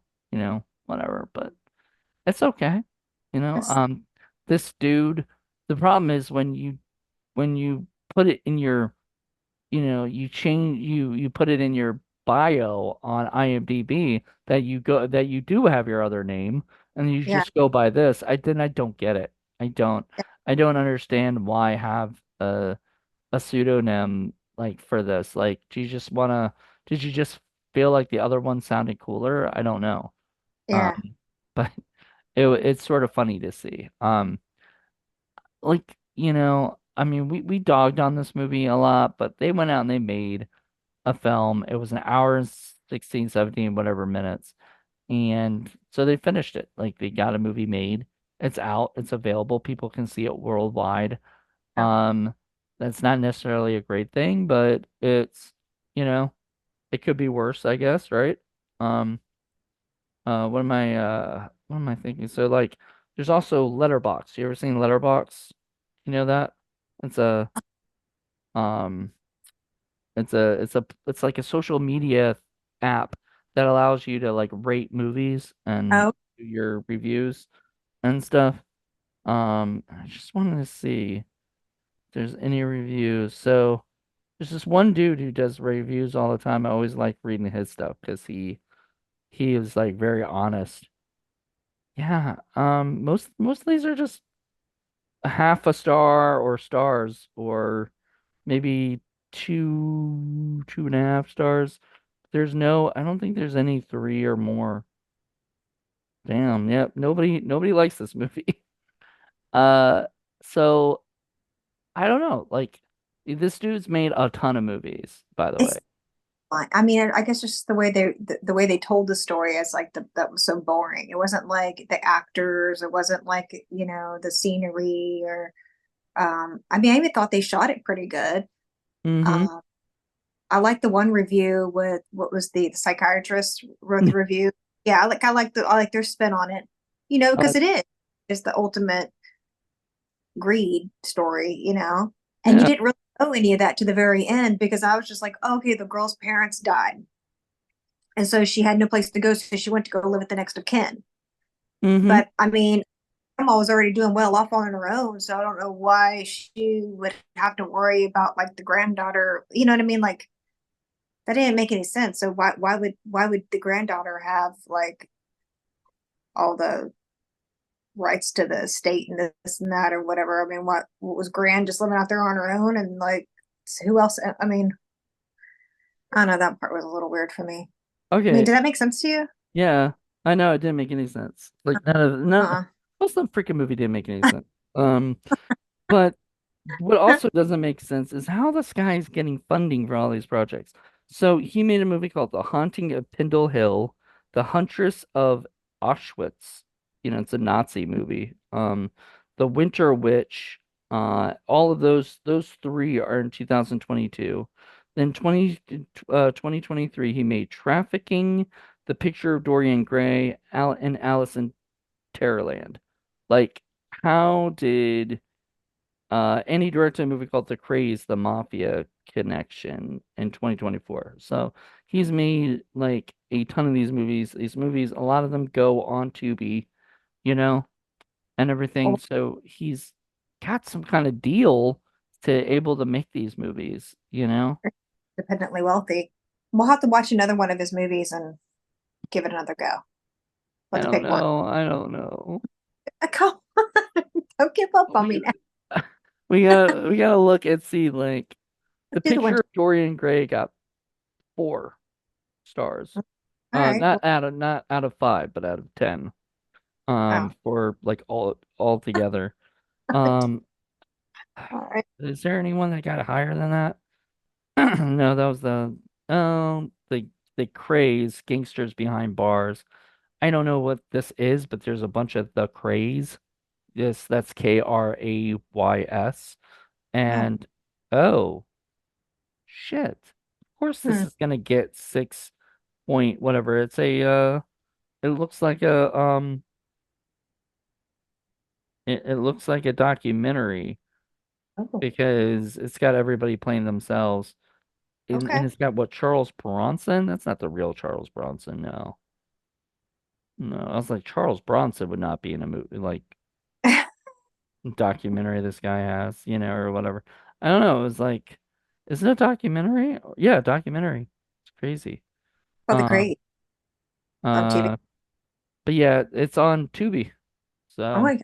whatever, but it's okay. You know, That's, um this dude, the problem is when you put it in your you put it in your bio on IMDb that you do have your other name and you yeah. just go by this. I don't get it. I don't Yeah. I don't understand why have a pseudonym like for this. Like, did you just feel like the other one sounded cooler? I don't know. Yeah. Um, but it's sort of funny to see. Like, I mean, we dogged on this movie a lot, but they went out and they made a film. It was an hour and 16, 17, whatever minutes. And so they finished it. Like, they got a movie made. It's out, it's available. People can see it worldwide. Yeah. Um, that's not necessarily a great thing, but you know, it could be worse, I guess, right? Um, what am I thinking? So like there's also Letterbox. You ever seen Letterbox? You know that? It's a um it's like a social media app that allows you to like rate movies and Oh, do your reviews and stuff. I just wanted to see if there's any reviews. So there's this one dude who does reviews all the time. I always like reading his stuff because he is like very honest. Yeah, most of these are just a half a star or stars or maybe two and a half stars. I don't think there's any three or more. Damn, yep, nobody likes this movie. Uh, so I don't know, like this dude's made a ton of movies, by the way. it's fine. I mean, I guess just the way they told the story is like that was so boring. It wasn't like the actors. It wasn't like, the scenery or I mean, I even thought they shot it pretty good. Mm-hmm. Um, I like the one review with what was the psychiatrist wrote the review. Yeah, I like their spin on it. Uh, Because it's the ultimate greed story, and you yeah. didn't really know any of that to the very end because I was just like, okay, the girl's parents died. And so she had no place to go, so she went to go live with the next of kin. Mm-hmm. But I mean, grandma was already doing well off on her own, so I don't know why she would have to worry about like the granddaughter. You know what I mean? Like that didn't make any sense. So why would the granddaughter have like all the rights to the estate and this and that or whatever? I mean, what was Gran just living out there on her own and like who else? I mean, I don't know. That part was a little weird for me. I mean, Okay. did that make sense to you? Yeah. I know it didn't make any sense. Like Uh, most of the freaking movie didn't make any sense. But what also doesn't make sense is how this guy is getting funding for all these projects. So he made a movie called The Haunting of Pendle Hill, The Huntress of Auschwitz. It's a Nazi movie. The Winter Witch. All of those three are in 2022. Then 2023, he made Trafficking, The Picture of Dorian Gray, and Alice in Terrorland. Like, how did and he directed a movie called The Craze, The Mafia. Connection in 2024. So he's made like a ton of these movies. These movies, a lot of them go on Tubi, you know, and everything. Oh, So he's got some kind of deal to able to make these movies, you know? independently wealthy. We'll have to watch another one of his movies and give it another go. We'll I have to don't pick one. know. I don't know. Come on, don't give up on We me now. we gotta look and see like the Let's do the one. picture of Dorian Gray got 4 stars. All right. Well, Not out of 5, but out of 10. oh, For like all together. Um, all right. is there anyone that got higher than that? No, that was the craze gangsters behind bars. I don't know what this is, but there's a bunch of the craze. Yes, that's Krays. Oh, And oh shit. Of course this hmm. is gonna get 6 point whatever. It looks like it looks like a documentary Oh, because it's got everybody playing themselves. And okay. it's got what, Charles Bronson? That's not the real Charles Bronson, no. No, I was like, Charles Bronson would not be in a movie like documentary this guy has, or whatever. I don't know. It was like, is it a documentary? Yeah, documentary. It's crazy. For the Um, great on TV. uh, but yeah, it's on Tubi. Oh So, my God.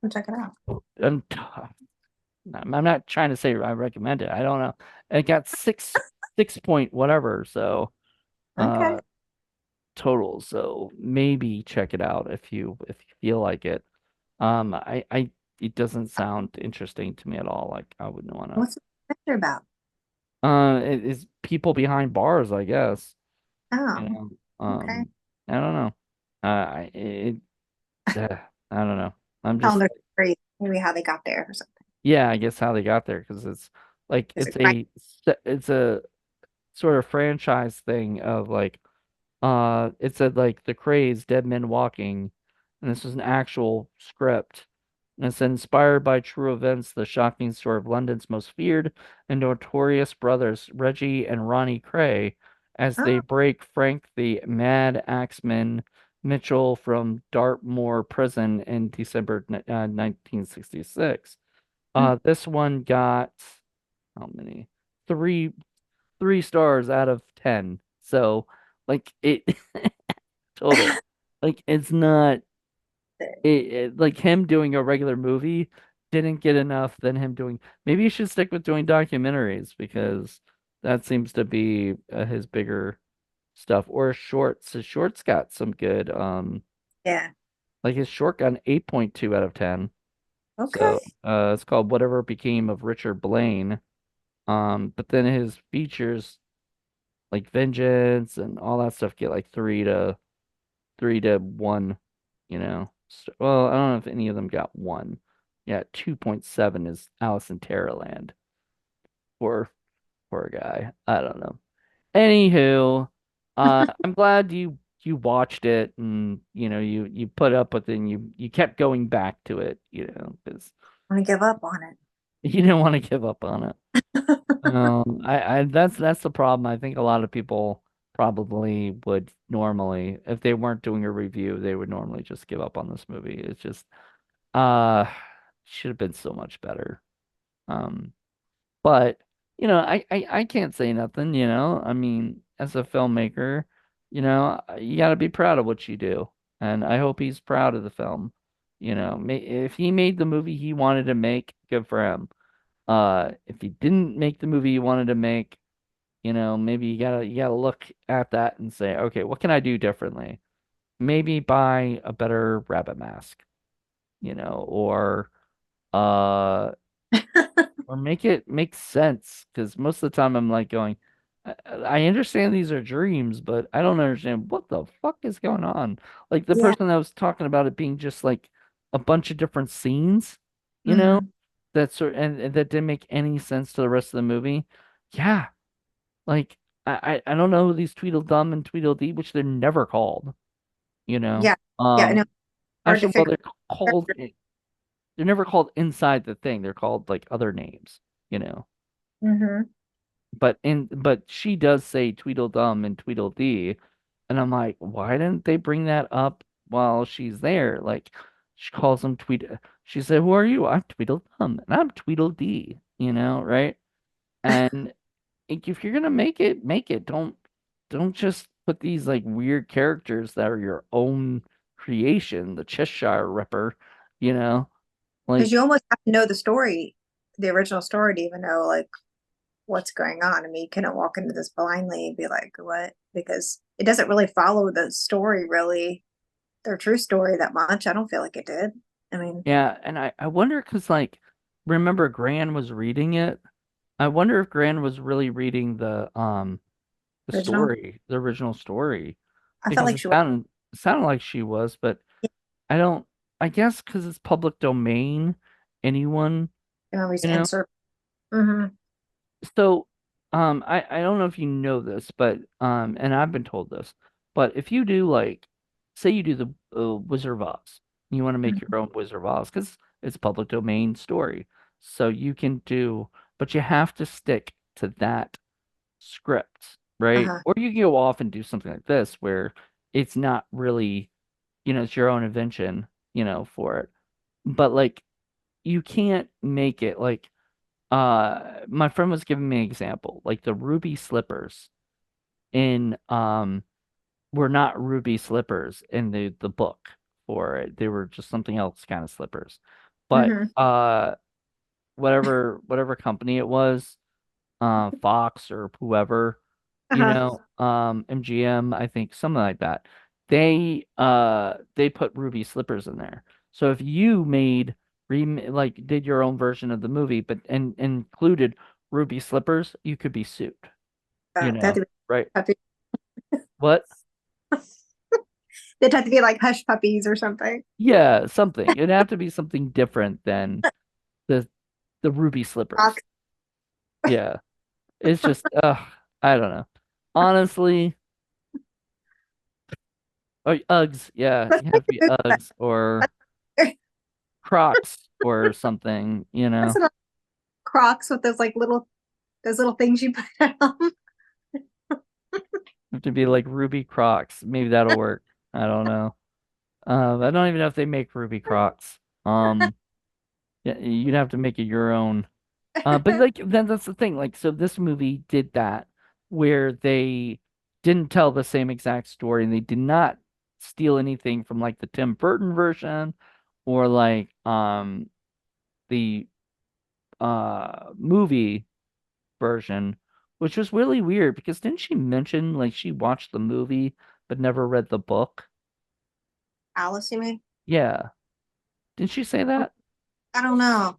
I'll check it out. and I'm not trying to say I recommend it. I don't know. It got 6 point whatever. So, Okay. uh, total. So maybe check it out if you feel like it. I it doesn't sound interesting to me at all. Like I wouldn't want to. What's the picture about? It is people behind bars, I guess. You Oh, know. okay. I don't know. I it I don't know. I'm Telling just their story, maybe how they got there or something. yeah, I guess how they got there because it's like Is it right? it's a sort of franchise thing of like it said like The Craze, Dead Men Walking, and this was an actual script. And it's inspired by true events, the shocking story of London's most feared and notorious brothers, Reggie and Ronnie Cray, as they Oh, break Frank the Mad Axeman Mitchell from Dartmoor Prison in December 1966. mm, This one got how many? Three 3 stars out of 10. So, like it total. Like it's not like him doing a regular movie didn't get enough than him doing. Maybe you should stick with doing documentaries because that seems to be his bigger stuff or shorts. His shorts got some good yeah. like his short got an 8.2 out of 10. Okay. So, it's called Whatever Became of Richard Blaine. But then his features like Vengeance and all that stuff get like 3 to 1, Well, I don't know if any of them got 1. Yeah, 2.7 is Alice in Terrorland. Poor, poor guy. I don't know. Anywho, I'm glad you watched it and you put up with it and you kept going back to it, because I'm gonna give up on you didn't want to give up on it. it. I that's the problem. I think a lot of people probably would normally, if they weren't doing a review, they would normally just give up on this movie. It's just uh should have been so much better. Um, but I can't say nothing, I mean, as a filmmaker, you got to be proud of what you do. And I hope he's proud of the film. If he made the movie he wanted to make, good for him. If he didn't make the movie he wanted to make, maybe you gotta look at that and say, okay, what can I do differently? Maybe buy a better rabbit mask, or uh, or make it make sense. Because most of the time I'm like going, I understand these are dreams, but I don't understand what the fuck is going on. Like the Yeah. person that was talking about it being just like a bunch of different scenes, you know, Hmm. and that didn't make any sense to the rest of the movie. Yeah, like I don't know these Tweedledum and Tweedledee, which they're never called, you know. Yeah. Yeah. No, hard to Actually, well, figure they're never called inside the thing. They're called like other names, you know. out. Hmm. but she does say Tweedledum and Tweedledee, and I'm like, why didn't they bring that up while she's there? Like, she calls him Tweed. She said, "Who are you?" "I'm Tweedledum, and I'm Tweedledee." Right? And if you're gonna make it, make it. Don't just put these like weird characters that are your own creation, the Cheshire Ripper, you know? Because you Like, almost have to know the story, the original story, to even know like what's going on. I mean, you couldn't walk into this blindly and be like, what? Because it doesn't really follow the story, really, their true story that much. I don't feel like it did. I mean, yeah, and I wonder because like remember Gran was reading it. I wonder if Gran was really reading the original. story, the original story, I felt because like she was, it sounded like she was, but I don't. I guess because it's public domain, anyone, you know, you know. insert. Hmm. So, I don't know if you know this, but and I've been told this, but if you do like, say you do the Wizard of Oz, you want to make your own Wizard of Oz because it's public domain story, so you can do, but you have to stick to that script, right? Uh-huh. Or you can go off and do something like this where it's not really, it's your own invention, for it. But like you can't make it like my friend was giving me an example, like the ruby slippers in were not ruby slippers in the book for it. They were just something else kind of slippers. But Hmm. whatever company it was, Fox or whoever, Uh-huh. MGM, I think something like that. They put ruby slippers in there. So if you like did your own version of the movie but and included ruby slippers, you could be sued, They have to be, right? have to- What? they'd have to be like hush puppies or something. Yeah, something. It'd have to be something different than the the ruby slippers. Rock. Yeah. It's just I don't know. Honestly, oh, Uggs, yeah, Let's you have take to be a move. Uggs or Crocs or something, That's enough Crocs with those little things you put on. Have to be like Ruby Crocs. Maybe that'll work. I don't know. I don't even know if they make Ruby Crocs. Yeah, you'd have to make it your own. But like then that's the thing. Like, so this movie did that where they didn't tell the same exact story and they did not steal anything from like the Tim Burton version or like the movie version, which was really weird because didn't she mention like she watched the movie but never read the book? Alice, you mean? Yeah. Didn't she say that? I don't know.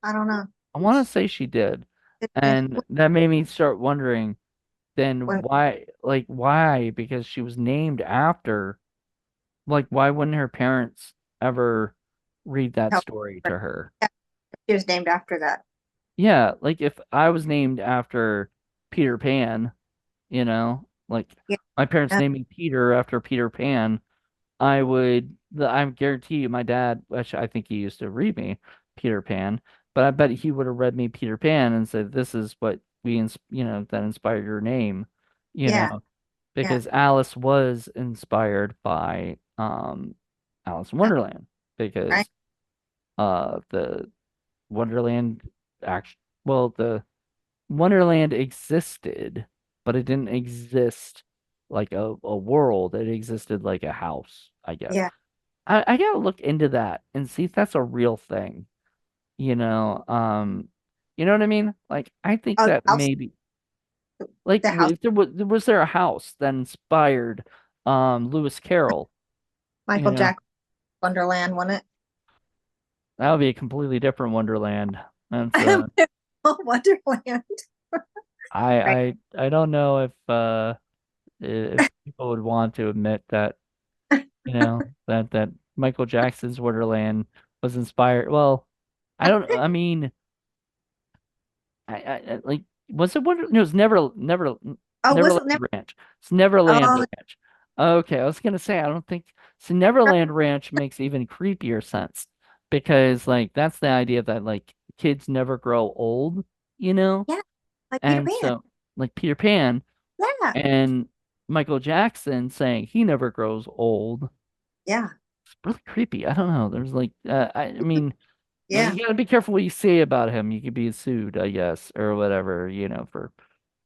I don't know. I want to say she did. And that made me start wondering then When why? Because she was named after, like, why wouldn't her parents ever read that how story to her? she was named after that. Yeah, like if I was named after Peter Pan, like Yeah. my parents named me Peter after Peter Pan, I guarantee you my dad, which I think he used to read me Peter Pan, but I bet he would have read me Peter Pan and said, "This is what that inspired your name," you Yeah. know, Yeah. because Alice was inspired by Alice in Yeah. Wonderland Right. because the Wonderland act well the Wonderland existed, but it didn't exist like a world. It existed like a house, I guess. Yeah. I gotta look into that and see if that's a real thing. You know, um, you know what I mean? Like, I think Oh, that maybe, like, the house, if was there a house that inspired Lewis Carroll? You Michael know, Jack Wonderland, wasn't that would be a completely different Wonderland. That's it? Wonderland. I Right. I don't know if people would want to admit that that Michael Jackson's Wonderland was inspired. Well, I don't. I mean, like was it Wonder? No, it was Oh, was Neverland it never? Ranch. It's Neverland Oh, Ranch. Okay, I was gonna say I don't think so. Neverland Ranch makes even creepier sense because like that's the idea that like kids never grow old. You know? yeah. Like Peter And Pan. so, like Peter Pan Yeah. and Michael Jackson saying he never grows old. Yeah. It's really creepy. I don't know. There's like, I mean, Yeah. you gotta be careful what you say about him. You could be sued, I guess, or whatever,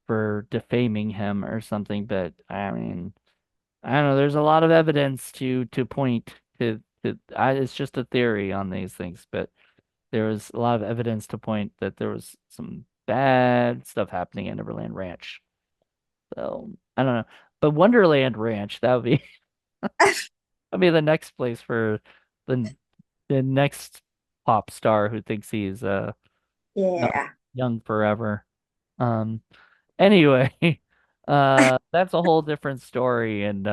for defaming him or something. But I mean, I don't know. There's a lot of evidence to point it's just a theory on these things, but there was a lot of evidence to point that there was some bad stuff happening at Neverland Ranch. So I don't know, but Wonderland Ranch that would be that'd be the next place for the the next pop star who thinks he's young, Yeah. young forever. Um. Anyway, that's a whole different story, and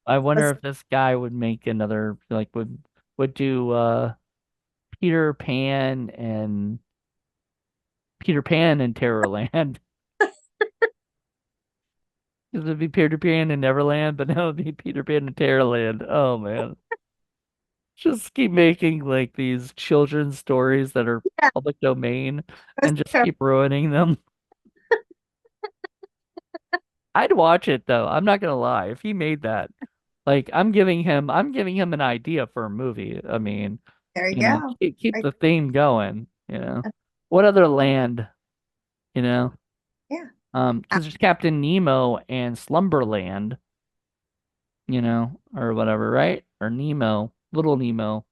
I wonder Was if this guy would make another like would do Peter Pan and Peter Pan in Terrorland. It'd be Peter Pan in Neverland, but now it'd be Peter Pan in Terrorland. Oh man. Just keep making like these children's stories that are yeah. public domain Was and just keep ruining them. I'd watch it though. I'm not gonna lie. If he made that, like I'm giving him an idea for a movie. I mean, there you go. keep Like, the theme going. What other land, you know? yeah. Because there's Captain Nemo and Slumberland, or whatever, right? Or Nemo, Little Nemo.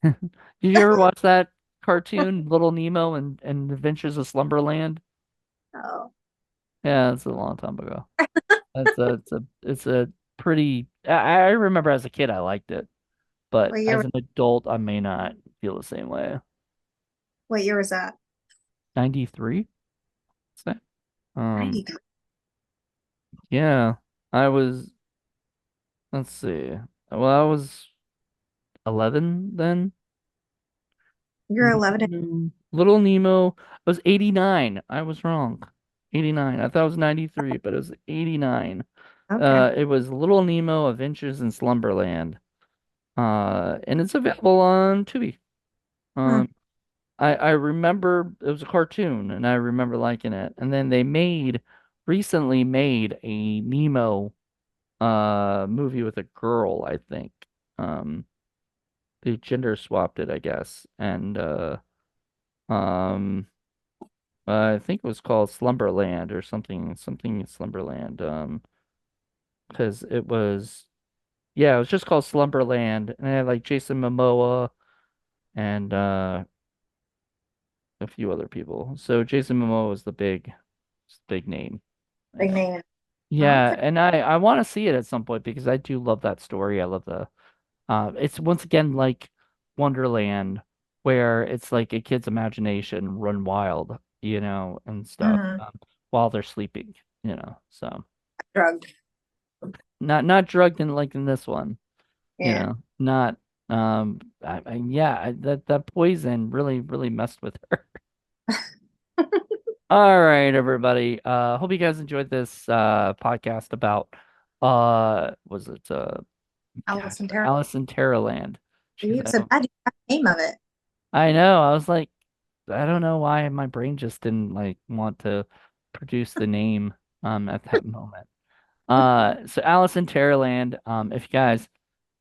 Did you ever watch that cartoon, Little Nemo and Adventures of Slumberland? Oh, Yeah, it's a long time ago. It's a pretty. I remember as a kid I liked it, but what year? as an adult I may not feel the same way. What year was that? 93? What's that? Um, 93. yeah, I was. Let's see. Well, I was 11 then. You're 11. Little Nemo was 89. I was wrong. 89. I thought it was 93, but it was 89. Okay. It was Little Nemo Adventures in Slumberland. And it's available on Tubi. Hmm. Um, I remember it was a cartoon and I remember liking it. And then they recently made a Nemo movie with a girl, I think. Um, they gender swapped it, I guess. And um I think it was called Slumberland or something Slumberland. Because it was, yeah, it was just called Slumberland, and it had like Jason Momoa and a few other people. So Jason Momoa was the big name. Big And name. yeah, Okay. and I want to see it at some point because I do love that story. I love the it's once again like Wonderland, where it's like a kid's imagination run wild, and stuff, Mm-hmm. while they're sleeping. So Drugged. not drugged in this one, Yeah. not yeah, that poison really really messed with her. All right, everybody. Hope you guys enjoyed this podcast about was it Alice gosh, in Terror. Alice in Terrorland. Jeez, You said I do have the name of it. I know. I was like, I don't know why my brain just didn't like want to produce the name at that moment. So Alice in Terrorland, if you guys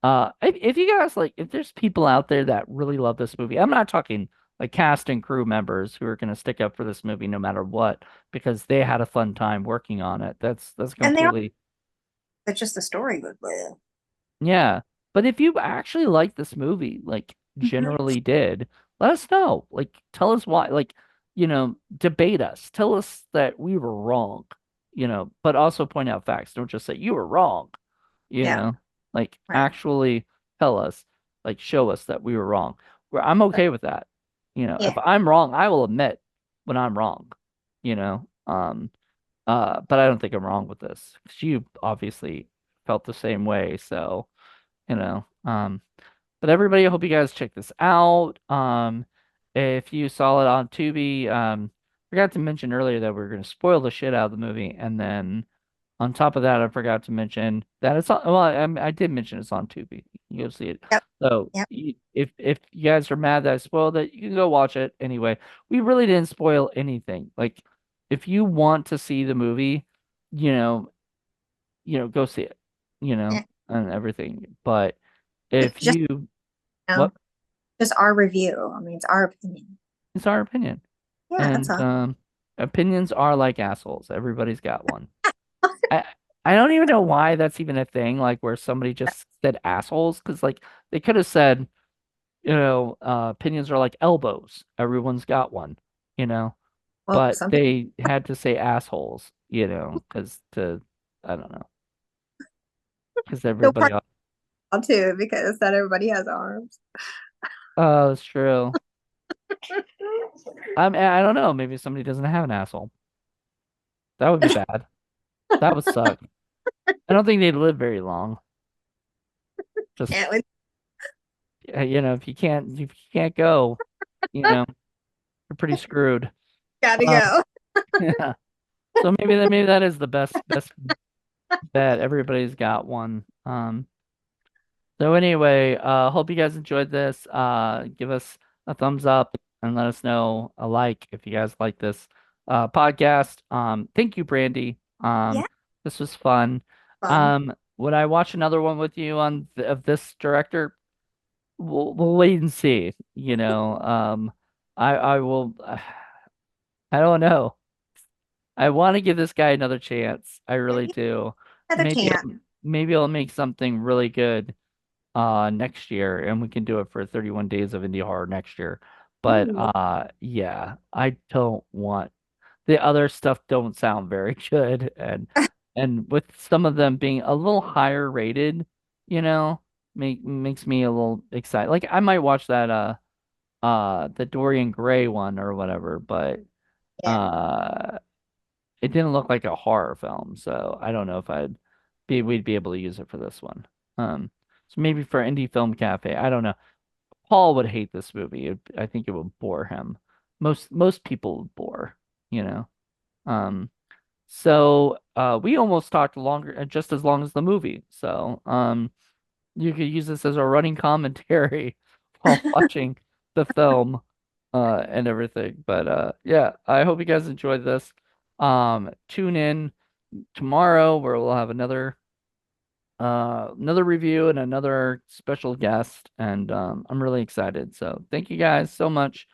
if you guys like if there's people out there that really love this movie, I'm not talking like cast and crew members who are gonna stick up for this movie no matter what because they had a fun time working on it. That's And they are, completely. it's just the story. But Yeah. But if you actually like this movie, like Mhm. generally did, let us know. Like tell us why, like, debate us. Tell us that we were wrong, but also point out facts. Don't just say you were wrong, you Yeah. know. Like Right. actually tell us, like show us that we were wrong. Where I'm Right. okay with that. If Yeah. I'm wrong, I will admit when I'm wrong, you know. But I don't think I'm wrong with this. 'Cause you obviously felt the same way, so you know. But everybody, I hope you guys check this out. If you saw it on Tubi, forgot to mention earlier that we are gonna spoil the shit out of the movie, and then on top of that, I forgot to mention that it's on. Well, I did mention it's on Tubi. You can go see it. Yep. So Yep. if you guys are mad that I spoiled it, you can go watch it anyway. We really didn't spoil anything. Like if you want to see the movie, you know, go see it, Yeah. and everything. But It's if just, you you know, what just our review. I mean, it's our opinion. it's our opinion. Yeah, that's And all. opinions are like assholes. Everybody's got one. I I don't even know why that's even a thing, like where somebody just said assholes, because like they could have said, opinions are like elbows. Everyone's got one, you know, Well, but some people they had to say assholes, because I don't know, because feel everybody part else. too because not everybody has arms. Oh, it's true. I don't know. Maybe somebody doesn't have an asshole. That would be bad. That would suck. I don't think they'd live very long. Just Yeah, we if you can't go, you're pretty screwed. gotta Um, go. yeah. So maybe that is the best bet. Everybody's got one. So anyway, hope you guys enjoyed this. Give us a thumbs up and let us know a like if you guys like this podcast. Thank you, Brandy. Yeah, This was fun. fun. Would I watch another one with you of this director? We'll wait and see. I will. I don't know. I want to give this guy another chance. I really do. Another Maybe chance. maybe I'll make something really good next year, and we can do it for 31 days of indie horror next year. But Ooh, yeah, I don't want the other stuff don't sound very good, and with some of them being a little higher rated, you know, makes me a little excited. Like I might watch that the Dorian Gray one or whatever, but yeah. uh it didn't look like a horror film, so I don't know if we'd be able to use it for this one. So maybe for Indie Film Cafe, I don't know. Paul would hate this movie. I think it would bore him. Most people would bore, you know. Um, so we almost talked longer, just as long as the movie. So you could use this as a running commentary while watching the film and everything. But yeah, I hope you guys enjoyed this. Tune in tomorrow where we'll have another review and another special guest, and I'm really excited. So thank you guys so much.